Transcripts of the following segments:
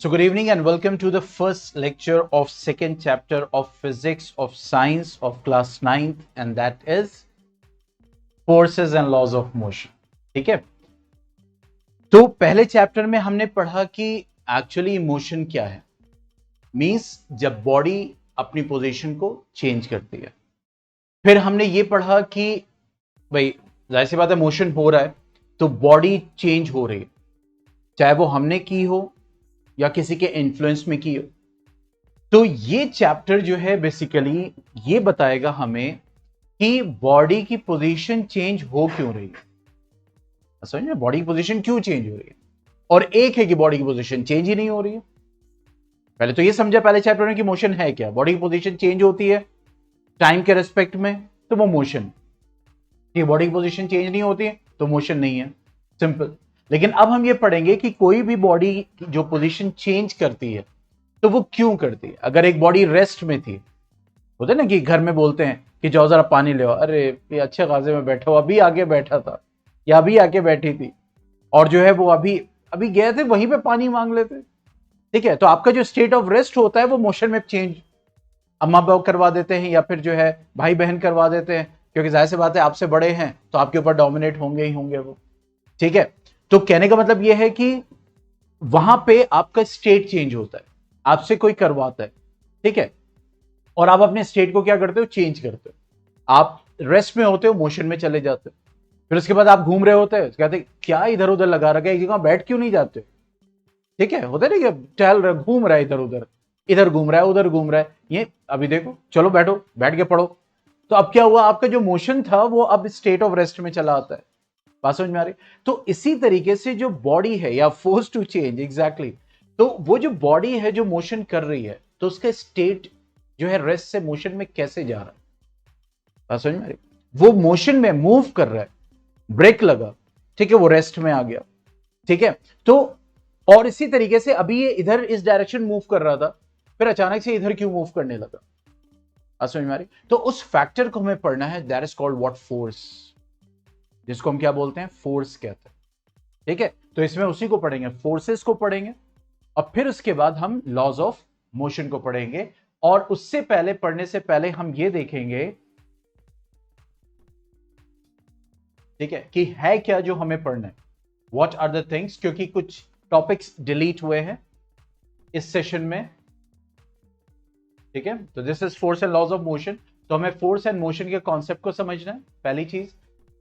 So good evening and welcome to the first lecture of second chapter of physics of science of class 9th, and that is forces and laws of motion. ठीक है, तो पहले chapter में हमने पढ़ा कि actually motion क्या है, मींस जब बॉडी अपनी पोजीशन को चेंज करती है। फिर हमने ये पढ़ा कि भाई जाहिर सी बात है मोशन हो रहा है तो बॉडी चेंज हो रही है, चाहे वो हमने की हो या किसी के इन्फ्लुएंस में की हो। तो ये चैप्टर जो है बेसिकली ये बताएगा हमें कि बॉडी की पोजीशन चेंज हो क्यों रही है। समझ में, बॉडी की पोजीशन क्यों चेंज हो रही है, और एक है कि बॉडी की पोजीशन चेंज ही नहीं हो रही है। पहले तो ये समझा पहले चैप्टर में कि मोशन है क्या, बॉडी की पोजीशन चेंज होती है टाइम के रेस्पेक्ट में तो वो मोशन, कि बॉडी की पोजीशन चेंज नहीं होती है तो मोशन नहीं है, सिंपल। लेकिन अब हम ये पढ़ेंगे कि कोई भी बॉडी जो पोजीशन चेंज करती है तो वो क्यों करती है। अगर एक बॉडी रेस्ट में थी, होता है ना कि घर में बोलते हैं कि जाओ जरा पानी ले आओ, अरे ये अच्छे खासे में बैठा हो, अभी आके बैठा था या अभी आके बैठी थी, और जो है वो अभी अभी गए थे वहीं पे पानी मांग लेते। ठीक है, तो आपका जो स्टेट ऑफ रेस्ट होता है वो मोशन में चेंज अम्मा बाप करवा देते हैं या फिर जो है भाई बहन करवा देते हैं, क्योंकि जाहिर सी बात है आपसे बड़े हैं तो आपके ऊपर डोमिनेट होंगे ही होंगे वो। ठीक है, तो कहने का मतलब यह है कि वहां पे आपका स्टेट चेंज होता है, आपसे कोई करवाता है। ठीक है, और आप अपने स्टेट को क्या करते हो, चेंज करते हो। आप रेस्ट में होते हो, मोशन में चले जाते हो, फिर उसके बाद आप घूम रहे होते हैं, कहते क्या इधर उधर लगा रखा है, एक जगह बैठ क्यों नहीं जाते। ठीक है, होता है ना कि टहल रहे, घूम रहा है इधर उधर, इधर घूम रहा है उधर घूम रहा है, ये अभी देखो चलो बैठो, बैठ के पढ़ो। तो अब क्या हुआ, आपका जो मोशन था वो अब स्टेट ऑफ रेस्ट में चला आता है। बात समझ में आ रही। तो इसी तरीके से जो बॉडी है या फोर्स टू चेंज, एग्जैक्टली, तो वो जो बॉडी है जो मोशन कर रही है तो उसका स्टेट जो है रेस्ट से मोशन में कैसे जा रहा है। बात समझ में आ रही, वो मोशन में मूव कर रहा है, ब्रेक लगा, ठीक है, वो रेस्ट में आ गया। ठीक है, तो और इसी तरीके से अभी ये इधर इस डायरेक्शन मूव कर रहा था, फिर अचानक से इधर क्यों मूव करने लगा। बात समझ में आ रही। तो उस फैक्टर को हमें पढ़ना है, that is called what, force, जिसको हम क्या बोलते हैं, फोर्स कहते हैं। ठीक है, तो इसमें उसी को पढ़ेंगे, फोर्सेस को पढ़ेंगे, और फिर उसके बाद हम लॉज ऑफ मोशन को पढ़ेंगे। और उससे पहले, पढ़ने से पहले हम ये देखेंगे, ठीक है, कि है क्या जो हमें पढ़ना है, व्हाट आर द थिंग्स, क्योंकि कुछ टॉपिक्स डिलीट हुए हैं इस सेशन में। ठीक है, तो this is force and laws of motion. तो हमें फोर्स एंड मोशन के कॉन्सेप्ट को समझना है, पहली चीज।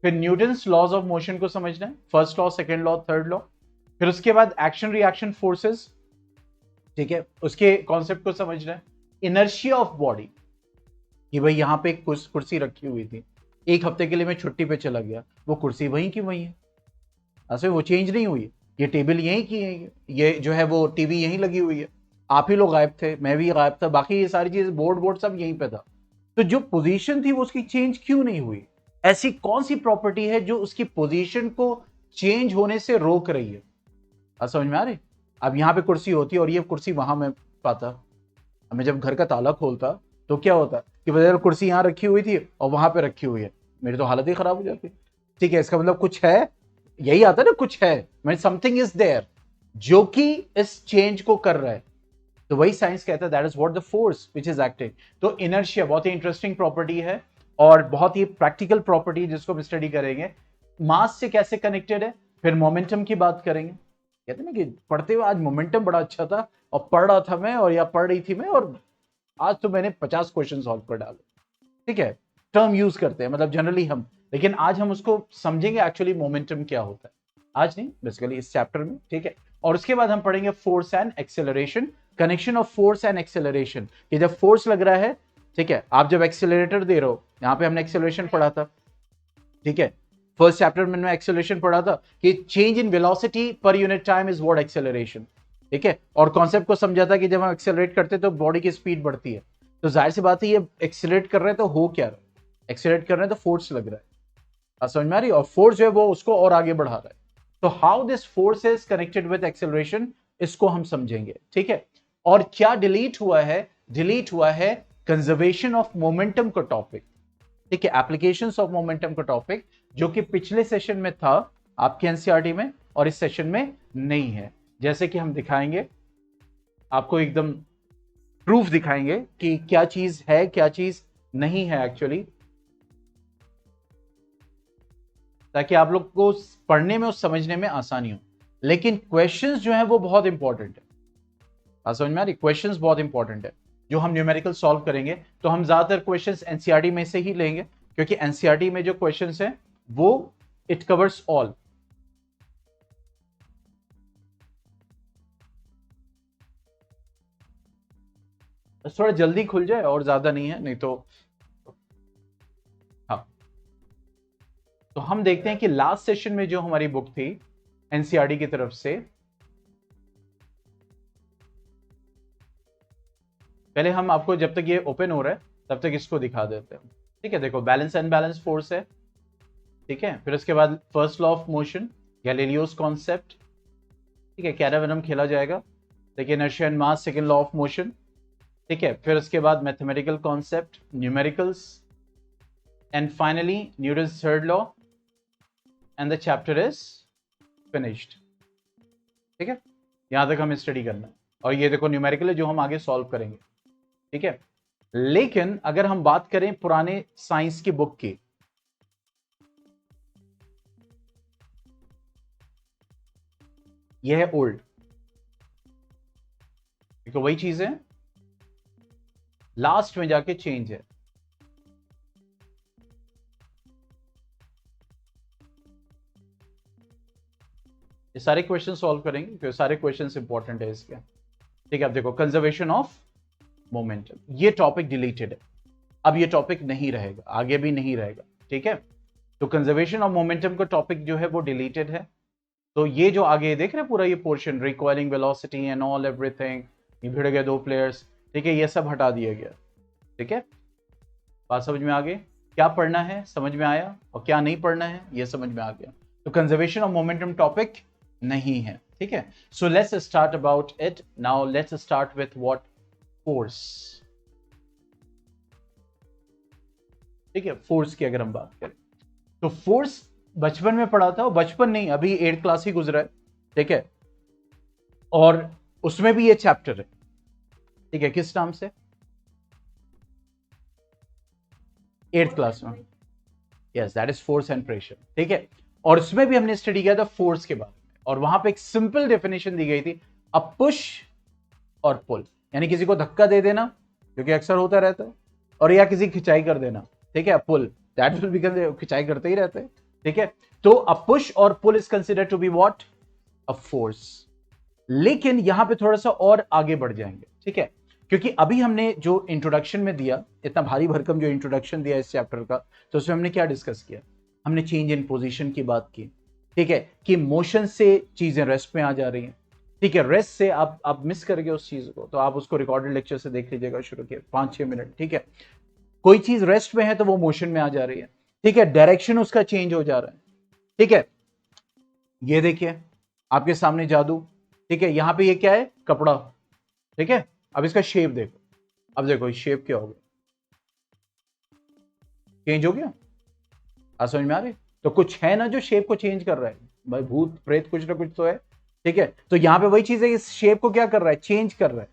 फिर न्यूटन्स लॉज ऑफ मोशन को समझना है, first law, second law, third law. फिर उसके बाद एक्शन रिएक्शन फोर्सेस, ठीक है, उसके कॉन्सेप्ट को समझना है। इनर्शिया ऑफ बॉडी, कि भाई यहां पे एक कुर्सी रखी हुई थी, एक हफ्ते के लिए मैं छुट्टी पे चला गया, वो कुर्सी वहीं की वहीं है, ऐसे वो चेंज नहीं हुई। ये टेबल यहीं की है, ये जो है वो टीवी यहीं लगी हुई है, आप ही लोग गायब थे, मैं भी गायब था, बाकी ये सारी चीज बोर्ड बोर्ड सब यहीं पे था। तो जो पोजीशन थी वो उसकी चेंज क्यों नहीं हुई, ऐसी कौन सी प्रॉपर्टी है जो उसकी पोजीशन को चेंज होने से रोक रही है। आप समझ में आ रही। अब यहाँ पे कुर्सी होती और ये कुर्सी वहां में पाता, मैं जब घर का ताला खोलता तो क्या होता कि वजह कुर्सी यहाँ रखी हुई थी और वहां पे रखी हुई है, मेरी तो हालत ही खराब हो जाती। ठीक है, इसका मतलब कुछ है, यही आता है ना, कुछ है, मैं समथिंग इज देयर जो कि इस चेंज को कर रहा है। तो वही साइंस कहता है, that is what the force which is acting. तो इनर्शिया बहुत ही इंटरेस्टिंग प्रॉपर्टी है और बहुत ही प्रैक्टिकल प्रॉपर्टी जिसको हम स्टडी करेंगे। मास से कैसे कनेक्टेड है, फिर मोमेंटम की बात करेंगे। कहते हैं ना कि पढ़ते हुए आज मोमेंटम बड़ा अच्छा था, और पढ़ रहा था मैं, और या पढ़ रही थी मैं, और आज तो मैंने 50 क्वेश्चन सॉल्व कर डाले। ठीक है, टर्म यूज करते हैं मतलब जनरली हम, लेकिन आज हम उसको समझेंगे एक्चुअली मोमेंटम क्या होता है, आज नहीं, बेसिकली इस चैप्टर में। ठीक है, और उसके बाद हम पढ़ेंगे force and acceleration, connection of force and acceleration, कि जब फोर्स लग रहा है, ठीक है, आप जब एक्सेलरेटर दे रहे हो, यहां पे हमने एक्सेलरेशन पढ़ा था। ठीक है, फर्स्ट चैप्टर में मैंने एक्सेलरेशन पढ़ा था कि change in velocity per unit time is what acceleration. ठीक है, और कॉन्सेप्ट को समझा था कि जब हम एक्सेलरेट करते हैं तो बॉडी की स्पीड बढ़ती है। तो जाहिर सी बात है ये एक्सेलरेट कर रहे हैं तो हो क्या रहा है, एक्सेलरेट कर रहे हैं तो फोर्स लग रहा है, समझ में आ रही, और फोर्स जो है वो उसको और आगे बढ़ा रहा है। तो how this force is connected with acceleration, इसको हम समझेंगे। ठीक है, और क्या डिलीट हुआ है, डिलीट हुआ है कंजर्वेशन ऑफ मोमेंटम का टॉपिक। ठीक है, एप्लीकेशंस ऑफ मोमेंटम का टॉपिक, जो कि पिछले सेशन में था आपके एनसीईआरटी में और इस सेशन में नहीं है, जैसे कि हम दिखाएंगे। आपको एकदम प्रूफ दिखाएंगे कि क्या चीज है क्या चीज नहीं है एक्चुअली, ताकि आप लोग को पढ़ने में और समझने में आसानी हो। लेकिन क्वेश्चंस जो हैं वो बहुत इंपॉर्टेंट है। बात समझ में आ रही? क्वेश्चंस बहुत इंपॉर्टेंट है। जो हम न्यूमेरिकल सॉल्व करेंगे तो हम ज्यादातर क्वेश्चंस एनसीईआरटी में से ही लेंगे, क्योंकि एनसीईआरटी में जो क्वेश्चंस हैं वो इट कवर्स ऑल। थोड़ा जल्दी खुल जाए और ज्यादा नहीं है, नहीं तो हाँ। तो हम देखते हैं कि लास्ट सेशन में जो हमारी बुक थी एनसीईआरटी की तरफ से, पहले हम आपको जब तक ये ओपन हो रहा है तब तक इसको दिखा देते हैं। ठीक है, देखो बैलेंस एंड बैलेंस फोर्स है। ठीक है, फिर उसके बाद first law of motion, Galileo's concept. ठीक है, कैरावेनम खेला जाएगा। देखिए inertia and mass, second law of motion. ठीक है, फिर उसके बाद mathematical concept, numericals, and finally Newton's third law, and the chapter is finished. ठीक है, यहां तक हमें स्टडी करना है। और ये देखो न्यूमेरिकल है जो हम आगे सॉल्व करेंगे। ठीक है, लेकिन अगर हम बात करें पुराने साइंस की बुक की, यह है ओल्ड। देखो वही चीज है, लास्ट में जाके चेंज है। ये सारे क्वेश्चन सॉल्व करेंगे क्योंकि सारे क्वेश्चन इंपॉर्टेंट है इसके। ठीक है, अब देखो कंजर्वेशन ऑफ मोमेंटम, ये टॉपिक डिलीटेड है, अब ये टॉपिक नहीं रहेगा, आगे भी नहीं रहेगा। ठीक है, तो कंजर्वेशन ऑफ मोमेंटम का टॉपिक जो है वो डिलीटेड है। तो ये जो आगे देख रहे हैं पूरा ये portion, recoiling velocity and all everything, ये भिड़ गए दो प्लेयर्स। ठीक है, ये सब हटा दिया गया। ठीक है, बात समझ में आ गई? क्या पढ़ना है समझ में आया, और क्या नहीं पढ़ना है ये समझ में आ गया। तो कंजर्वेशन ऑफ मोमेंटम टॉपिक नहीं है। ठीक है, so let's start about it now. Let's start with what? Force. ठीक है, फोर्स की अगर हम बात करें तो फोर्स बचपन में पढ़ा था, बचपन नहीं अभी 8th क्लास ही गुजरा है। ठीक है, और उसमें भी ये चैप्टर है। ठीक है, किस नाम से? 8th क्लास में। Yes, that is force and pressure. ठीक है, और उसमें भी हमने स्टडी किया था फोर्स के बारे में, और वहां पे एक सिंपल डेफिनेशन दी गई थी, अ पुश और पुल, यानी किसी को धक्का दे देना जो कि अक्सर होता रहता है, और या किसी खिंचाई कर देना। ठीक है, पुल, दैट विल बिकम, खिंचाई करते ही रहते हैं। ठीक है, तो अ पुश और pull is consider to be what? A force. लेकिन यहां पे थोड़ा सा और आगे बढ़ जाएंगे। ठीक है, क्योंकि अभी हमने जो इंट्रोडक्शन में दिया, इतना भारी भरकम जो इंट्रोडक्शन दिया इस चैप्टर का, तो उसमें हमने क्या डिस्कस किया? हमने चेंज इन पोजीशन की बात की। ठीक है, कि मोशन से चीजें रेस्ट में आ जा रही हैं। ठीक है, रेस्ट से आप मिस कर गए उस चीज को, तो आप उसको रिकॉर्डेड लेक्चर से देख लीजिएगा, शुरू के 5-6 मिनट। ठीक है, कोई चीज रेस्ट में है तो वो मोशन में आ जा रही है। ठीक है, डायरेक्शन उसका चेंज हो जा रहा है। ठीक है, ये देखिए आपके सामने जादू। ठीक है, यहां पे ये क्या है? कपड़ा। ठीक है, अब इसका शेप देखो, अब देखो शेप क्या हो गया? चेंज हो गया। आज समझ में आ रही? तो कुछ है ना जो शेप को चेंज कर रहा है, भाई भूत प्रेत कुछ ना कुछ तो है। ठीक है, तो यहां पे वही चीज है, इस शेप को क्या कर रहा है? चेंज कर रहा है।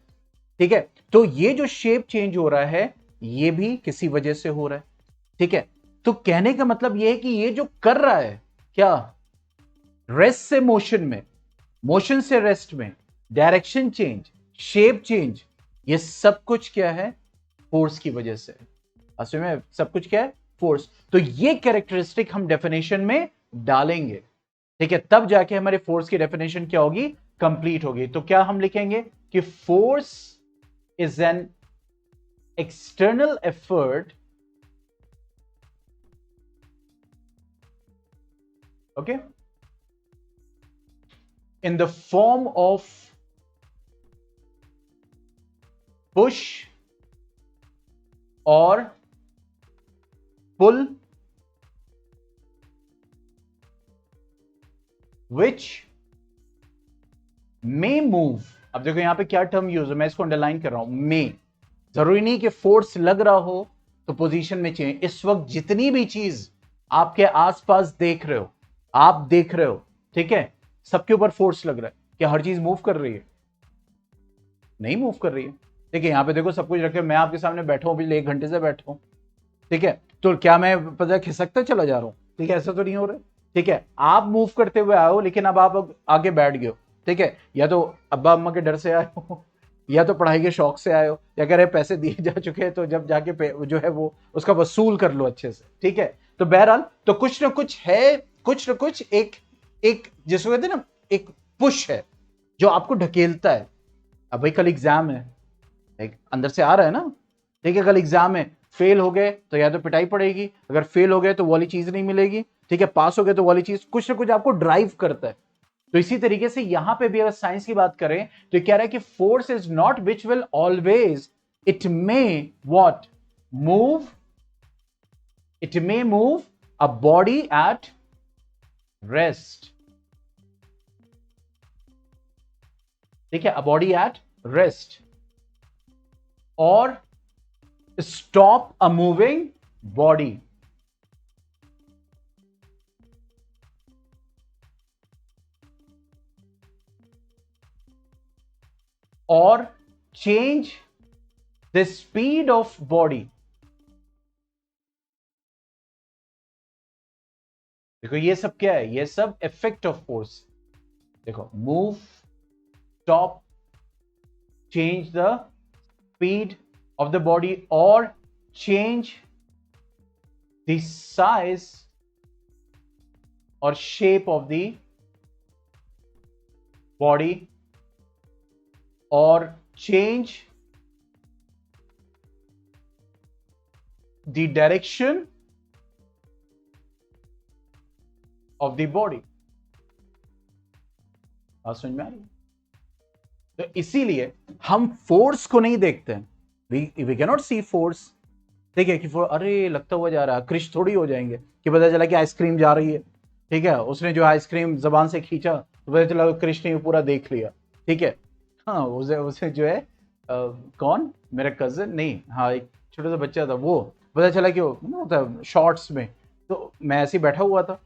ठीक है, तो ये जो शेप चेंज हो रहा है ये भी किसी वजह से हो रहा है। ठीक है, तो कहने का मतलब ये है कि ये जो कर रहा है क्या, रेस्ट से मोशन में, मोशन से रेस्ट में, डायरेक्शन चेंज, शेप चेंज, ये सब कुछ क्या है? फोर्स की वजह से। असल में सब कुछ क्या है? फोर्स। तो ये कैरेक्टरिस्टिक हम डेफिनेशन में डालेंगे। ठीक है, तब जाके हमारे फोर्स की डेफिनेशन क्या होगी? कंप्लीट होगी। तो क्या हम लिखेंगे कि force is an external effort, okay, in the form of push or pull, which may move। अब देखो यहां पे क्या टर्म यूज है, मैं इसको अंडरलाइन कर रहा हूं, मे। जरूरी नहीं कि फोर्स लग रहा हो तो पोजीशन में चेंज। इस वक्त जितनी भी चीज आपके आसपास देख रहे हो, आप देख रहे हो, ठीक है, सबके ऊपर फोर्स लग रहा है। क्या हर चीज मूव कर रही है? नहीं मूव कर रही है। ठीक है, यहाँ पे देखो सब कुछ रखे, मैं आपके सामने बैठा हूँ, पिछले 1 घंटे से बैठा हूँ। ठीक है, तो क्या मैं पता खिसकता चला जा रहा हूँ? ठीक है, ऐसा तो नहीं हो रहा है। ठीक है, आप मूव करते हुए आए हो, लेकिन अब आप आगे बैठ गए हो। ठीक है, या तो अब्बा अम्मा के डर से आए हो, या तो पढ़ाई के शौक से आए हो, या कह रहे पैसे दिए जा चुके हैं तो जब जाके जो है वो उसका वसूल कर लो अच्छे से। ठीक है, तो बहरहाल तो कुछ ना कुछ है, कुछ ना कुछ एक एक जिसको कहते हैं ना, एक पुश है जो आपको ढकेलता है। अब भाई कल एग्जाम है, एक अंदर से आ रहा है ना। ठीक है, कल एग्जाम है, फेल हो गए तो या तो पिटाई पड़ेगी, अगर फेल हो गए तो वो वाली चीज नहीं मिलेगी। ठीक है, पास हो गए तो वाली चीज, कुछ ना कुछ आपको ड्राइव करता है। तो इसी तरीके से यहां पे भी अगर साइंस की बात करें तो कह रहा है कि force is not which will always, it may what move, it may move a body at rest. ठीक है, अ बॉडी एट रेस्ट और stop a moving body। और change the speed of body। देखो ये सब क्या है, ये सब इफेक्ट ऑफ फोर्स। देखो move, stop, change the speed of the body or change the size or shape of the body or change the direction of the body। बात समझ में आ रही है? तो इसीलिए हम फोर्स को नहीं देखते हैं, we cannot see force। ठीक है कि अरे लगता हुआ जा रहा है, क्रिश थोड़ी हो जाएंगे कि पता चला कि आइसक्रीम जा रही है। ठीक है, उसने जो आइसक्रीम जबान से खींचा तो पता चला क्रिश ने पूरा देख लिया। ठीक है, हाँ उसे जो है कौन, मेरा कजन नहीं, हाँ एक छोटा सा बच्चा था, वो पता चला कि वो होता शॉर्ट्स में, तो मैं ऐसे ही बैठा हुआ था,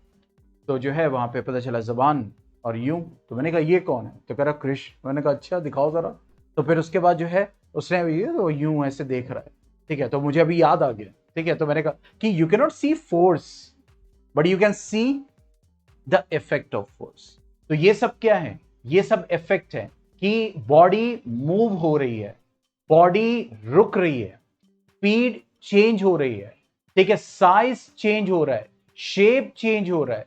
तो जो है वहां पे पता चला जबान और यूं, तो मैंने कहा ये कौन है, तो कह रहा क्रिश। मैंने कहा अच्छा दिखाओ जरा। तो फिर उसके बाद जो है उसने ये तो यूं ऐसे देख रहा है। ठीक है, तो मुझे अभी याद आ गया। ठीक है, तो मैंने कहा कि you can not see force but you can see the effect of force. तो ये सब क्या है, ये सब इफेक्ट है कि बॉडी मूव हो रही है, बॉडी रुक रही है, स्पीड चेंज हो रही है। ठीक है, साइज चेंज हो रहा है, शेप चेंज हो रहा है,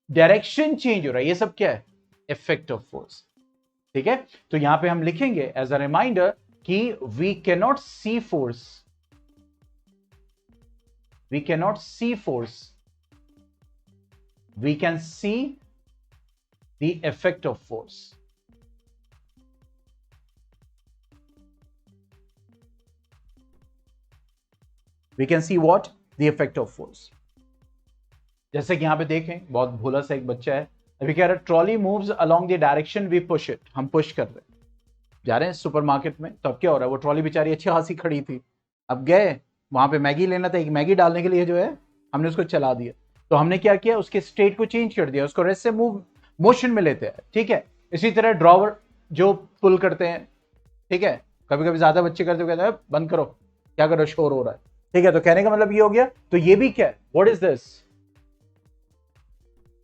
डायरेक्शन चेंज हो रहा है, ये सब क्या है, इफेक्ट ऑफ फोर्स। ठीक है, तो यहां पे हम लिखेंगे एज अ रिमाइंडर कि we cannot see force, we cannot see force, we can see the effect of force. We can see what, the effect of force. जैसे कि यहां पे देखें, बहुत भोला सा एक बच्चा है, अभी कह रहा है trolley moves along the direction we push it. हम पुश कर रहे हैं, जा रहे हैं सुपरमार्केट में, तो अब क्या हो रहा है, वो ट्रॉली बेचारी अच्छी खासी खड़ी थी, अब गए वहां पे मैगी लेना था, एक मैगी डालने के लिए जो है हमने उसको चला दिया। तो हमने क्या किया, उसके स्टेट को चेंज कर दिया, उसको रेस्ट से मूव मोशन में लेते हैं। ठीक है, इसी तरह ड्रॉवर जो पुल करते हैं, ठीक है, कभी कभी ज्यादा बच्चे करते कहते हैं बंद करो, क्या करो शोर हो रहा है। ठीक है, तो कहने का मतलब ये हो गया, तो ये भी क्या है, व्हाट इज दिस।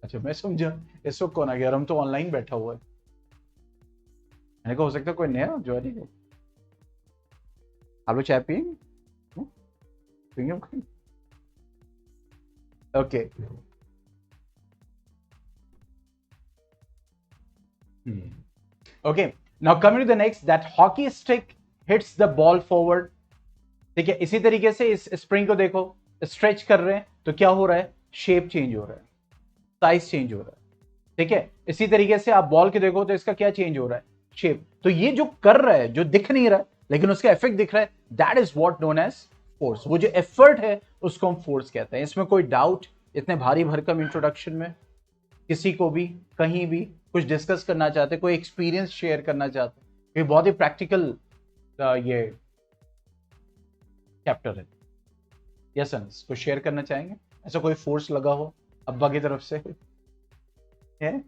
अच्छा मैं समझा इस वक्त कौन आ गया, हम तो ऑनलाइन बैठा हुआ है। मैंने कहा हो सकता है कोई नया जो है। आप लोग चाय पियेंगे? Okay, okay, now coming to the next, that hockey stick hits the ball forward. ठीक है, इसी तरीके से इस स्प्रिंग को देखो, स्ट्रेच कर रहे हैं तो क्या हो रहा है, शेप चेंज हो रहा है, साइज चेंज हो रहा है। ठीक है, इसी तरीके से आप बॉल के देखो तो इसका क्या चेंज हो रहा है, शेप। तो ये जो कर रहा है, जो दिख नहीं रहा है लेकिन उसका इफेक्ट दिख रहा है, that is what known as force. वो जो एफर्ट है उसको हम फोर्स कहते हैं। इसमें कोई डाउट, इतने भारी भरकम इंट्रोडक्शन में किसी को भी कहीं भी कुछ डिस्कस करना चाहते, कोई एक्सपीरियंस शेयर करना चाहते, ये बहुत ही प्रैक्टिकल ये चैप्टर है। यस सर, कुछ शेयर करना चाहेंगे, ऐसा कोई फोर्स लगा हो अब्बा की तरफ से है?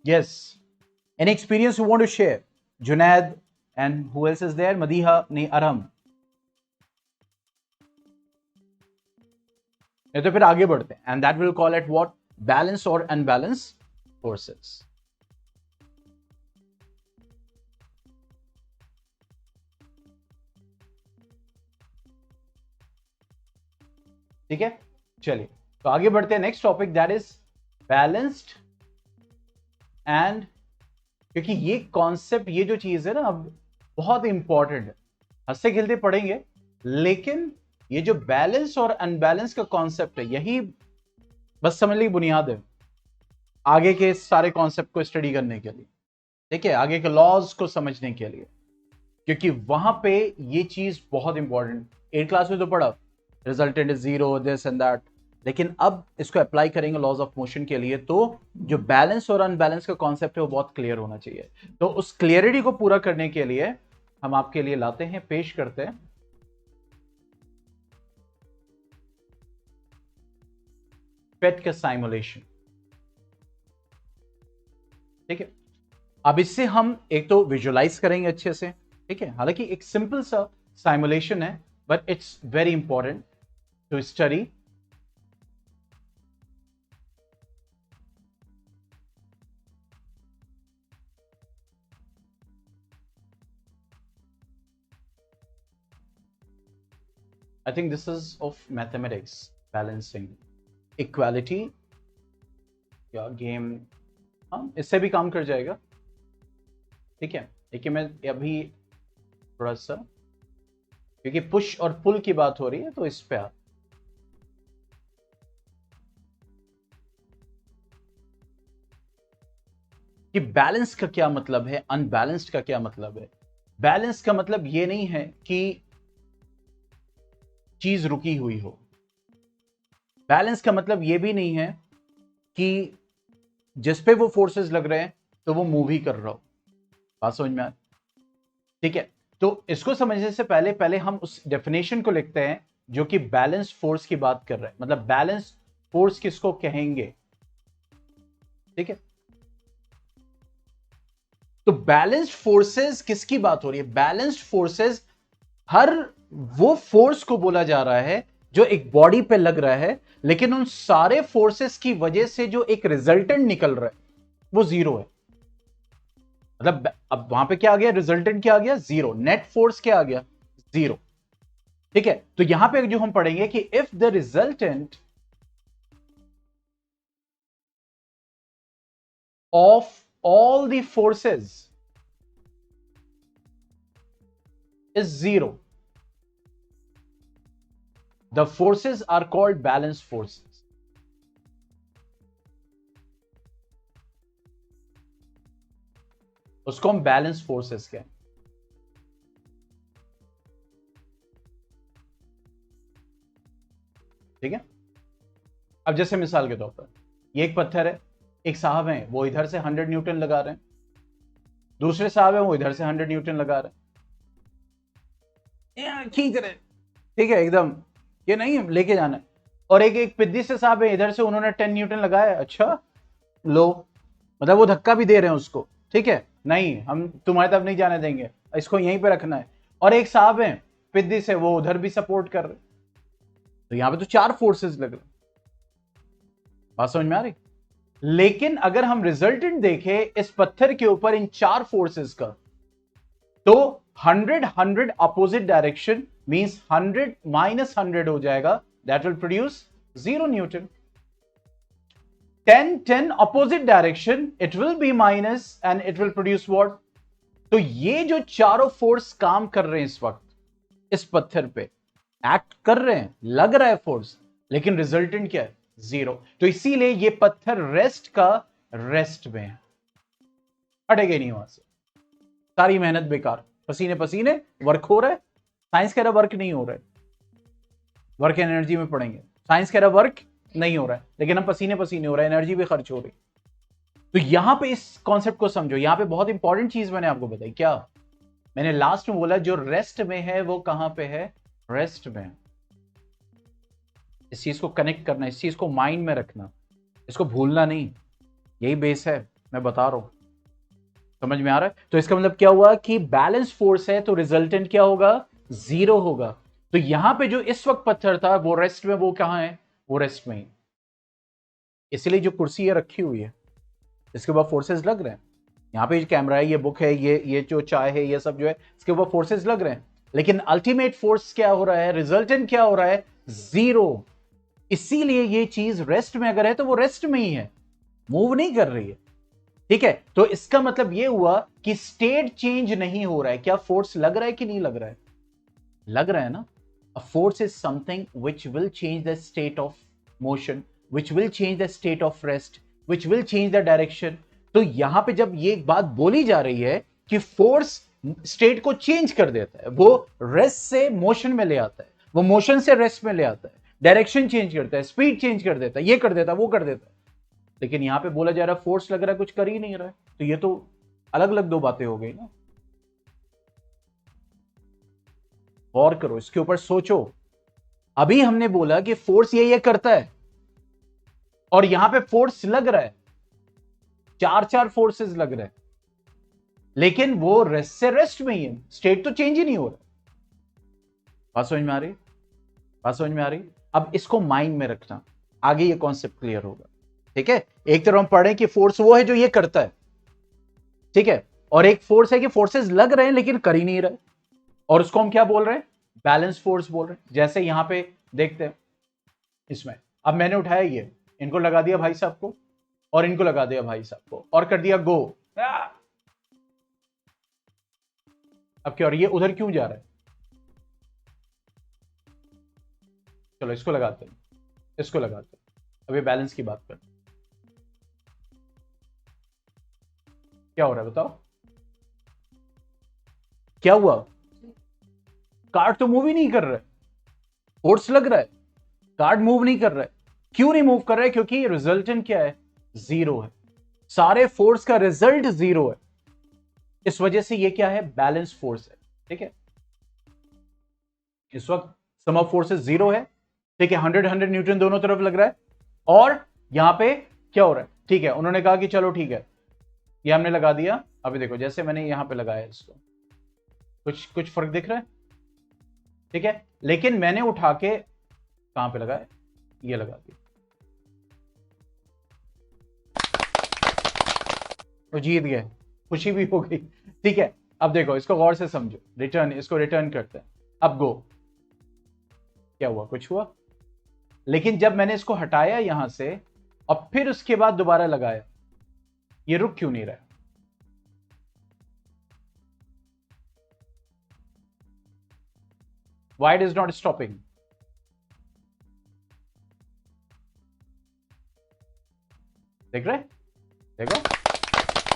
Yes, Any experience you want to share? Junaid, and who else is there? Madiha, नहीं Aram. नहीं तो फिर आगे बढ़ते हैं. And that will call it what? Balance or unbalanced forces. ठीक है, चलिए तो आगे बढ़ते हैं. Next topic that is balanced and, क्योंकि ये कॉन्सेप्ट, ये जो चीज है ना, अब बहुत इंपॉर्टेंट है. हंसते खेलते पढ़ेंगे, लेकिन ये जो बैलेंस और अनबैलेंस का कॉन्सेप्ट है, यही बस समझ ली बुनियाद है आगे के सारे कॉन्सेप्ट को स्टडी करने के लिए. ठीक है, आगे के लॉज को समझने के लिए, क्योंकि वहां पे ये चीज बहुत इंपॉर्टेंट. 8th क्लास में तो पढ़ा resultant is zero, this and that, लेकिन अब इसको अप्लाई करेंगे लॉज ऑफ मोशन के लिए, तो जो बैलेंस और अनबैलेंस का कॉन्सेप्ट है वो बहुत क्लियर होना चाहिए. तो उस क्लियरिटी को पूरा करने के लिए हम आपके लिए लाते हैं, पेश करते हैं पेट का साइमुलेशन. ठीक है, अब इससे हम एक तो विजुअलाइज करेंगे अच्छे से. ठीक है, हालांकि एक सिंपल सा साइमुलेशन है, but it's very important to study. I think this is of mathematics, balancing, equality या गेम. हाँ, इससे भी काम कर जाएगा. ठीक है, देखिए मैं अभी थोड़ा सा, क्योंकि पुश और पुल की बात हो रही है, तो इस पे आप कि बैलेंस का क्या मतलब है, अनबैलेंस्ड का क्या मतलब है. बैलेंस का मतलब ये नहीं है कि चीज रुकी हुई हो. बैलेंस का मतलब ये भी नहीं है कि जिस पे वो फोर्सेस लग रहे हैं तो वो मूव ही कर रहा हो. बात समझ में आ? ठीक है, तो इसको समझने से पहले पहले हम उस डेफिनेशन को लिखते हैं जो कि बैलेंस फोर्स की बात कर रहे हैं. मतलब बैलेंस फोर्स किसको कहेंगे. ठीक है, तो बैलेंस्ड फोर्सेस किसकी बात हो रही है. बैलेंस्ड फोर्सेस हर वो फोर्स को बोला जा रहा है जो एक बॉडी पे लग रहा है, लेकिन उन सारे फोर्सेस की वजह से जो एक रिजल्टेंट निकल रहा है वो जीरो है. मतलब अब वहां पे क्या आ गया, रिजल्टेंट क्या आ गया, जीरो. नेट फोर्स क्या आ गया, जीरो. ठीक है, तो यहां पे जो हम पढ़ेंगे कि if the resultant of all the forces is zero, the forces are called balanced forces. उसको हम बैलेंस फोर्सेस कहते हैं. ठीक है, अब जैसे मिसाल के तौर पर ये एक पत्थर है, एक साहब हैं वो इधर से 100 न्यूटन लगा रहे हैं, दूसरे साहब हैं वो इधर से 100 न्यूटन लगा रहे हैं, खींच रहे. ठीक है, एकदम ये नहीं लेके जाना है. और एक पिद्दी से साहब है, इधर से उन्होंने 10 न्यूटन लगाया. अच्छा लो, मतलब वो धक्का भी दे रहे हैं उसको. ठीक है, नहीं हम तुम्हारी तरफ नहीं जाने देंगे, इसको यहीं पे रखना है. और एक साहब है पिद्दी से, वो उधर भी सपोर्ट कर रहे. तो यहां पे तो 4 फोर्सेस लग रहे. बात समझ में आ रही. लेकिन अगर हम रिजल्टेंट देखें इस पत्थर के ऊपर इन 4 फोर्सेस का, तो 100 अपोजिट डायरेक्शन मींस 100 माइनस 100 हो जाएगा, that will produce 0 Newton. 10 opposite direction, it will be minus and it will produce what. तो ये जो चारों फोर्स काम कर रहे हैं इस वक्त इस पत्थर पे, एक्ट कर रहे हैं, लग रहा है फोर्स, लेकिन रिजल्टेंट क्या है, जीरो. तो इसीलिए ये पत्थर रेस्ट का रेस्ट में है, हटेगा नहीं वहां से. सारी मेहनत बेकार, पसीने पसीने वर्क हो रहा है. साइंस कह रहा वर्क नहीं हो रहा है, वर्क एनर्जी में पढ़ेंगे. साइंस कह रहा वर्क नहीं हो रहा है, लेकिन हम पसीने पसीने हो रहा है, एनर्जी भी खर्च हो रही. तो यहां पे इस कॉन्सेप्ट को समझो. यहां पे बहुत इंपॉर्टेंट चीज मैंने आपको बताई. क्या मैंने लास्ट में बोला, जो रेस्ट में है वो कहां पे है, रेस्ट में. इस चीज को कनेक्ट करना, इस चीज को माइंड में रखना, इसको भूलना नहीं. यही बेस है, मैं बता रहा हूं. समझ में आ रहा है? तो इसका मतलब क्या हुआ कि बैलेंस फोर्स है तो रिजल्टेंट क्या होगा, जीरो होगा। तो यहां पे जो इस वक्त पत्थर था वो रेस्ट में, वो कहां है, वो रेस्ट में ही। इसलिए जो कुर्सी ये रखी हुई है इसके ऊपर फोर्सेस लग रहे हैं। यहाँ पे कैमरा है, ये बुक है, ये जो चाय है, ये सब जो है इसके ऊपर फोर्सेस लग रहे हैं, लेकिन अल्टीमेट फोर्स क्या हो रहा है, रिजल्टेंट क्या हो रहा है, जीरो। इसीलिए ये चीज रेस्ट में अगर है तो वो रेस्ट में ही है, मूव नहीं कर रही है। ठीक है, तो इसका मतलब ये हुआ कि स्टेट चेंज नहीं हो रहा है। क्या फोर्स लग रहा है कि नहीं लग रहा है, लग रहा है ना। A force is something which will change the state of motion, which will change the state of rest, which will change the direction. तो यहां पे जब ये बात बोली जा रही है कि फोर्स स्टेट को चेंज कर देता है, वो रेस्ट से मोशन में ले आता है, वो मोशन से रेस्ट में ले आता है, डायरेक्शन चेंज करता है, स्पीड चेंज कर देता है, ये कर देता है, वो कर देता है। लेकिन यहां पे बोला जा रहा है फोर्स लग रहा है, कुछ कर ही नहीं रहा है। तो ये तो अलग अलग दो बातें हो गई ना। गौर करो, इसके ऊपर सोचो। अभी हमने बोला कि फोर्स ये करता है, और यहां पे फोर्स लग रहा है, चार चार फोर्सेस लग रहे हैं, लेकिन वो रेस्ट से रेस्ट में ही है, स्टेट तो चेंज ही नहीं हो रहा। बात समझ में आ रही, बात समझ में आ रही। अब इसको माइंड में रखना, आगे ये कॉन्सेप्ट क्लियर होगा। ठीक है, एक तरफ हम पढ़े कि फोर्स वो है जो ये करता है, ठीक है, और एक फोर्स है कि फोर्सेस लग रहे हैं लेकिन कर ही नहीं रहे, और उसको हम क्या बोल रहे हैं, बैलेंस फोर्स बोल रहे हैं। जैसे यहां पे देखते हैं, इसमें अब मैंने उठाया ये, इनको लगा दिया भाई साहब को, और इनको लगा दिया भाई साहब को, और कर दिया गो। अब क्या, और ये उधर क्यों जा रहा है, चलो इसको लगाते हैं, इसको लगाते हैं। अब ये बैलेंस की बात करते हैं, क्या हो रहा है बताओ, क्या हुआ, कार्ड तो मूव ही नहीं कर रहा है, फोर्स लग रहा है, कार्ड मूव नहीं कर रहा है। क्यों नहीं मूव कर रहा है, क्योंकि रिजल्टेंट क्या है, जीरो है, सारे फोर्स का रिजल्ट जीरो है। इस वजह से ये क्या है, बैलेंस फोर्स है। ठीक है, इस वक्त सम ऑफ फोर्सेस जीरो है। ठीक है, 100 न्यूटन दोनों तरफ लग रहा है, और यहां पे क्या हो रहा है, ठीक है, उन्होंने कहा कि चलो ठीक है, ये हमने लगा दिया। अभी देखो, जैसे मैंने यहां पे लगाया इसको, कुछ कुछ फर्क दिख रहा है, ठीक है, लेकिन मैंने उठा के कहां पे लगाया, ये लगा दिया, तो जीत गए, खुशी भी हो गई। ठीक है, अब देखो, इसको गौर से समझो, रिटर्न, इसको रिटर्न करते हैं। अब गो, क्या हुआ, कुछ हुआ, लेकिन जब मैंने इसको हटाया यहां से और फिर उसके बाद दोबारा लगाया, ये रुक क्यों नहीं रहा, why it is not stopping? देख रहे, देखो,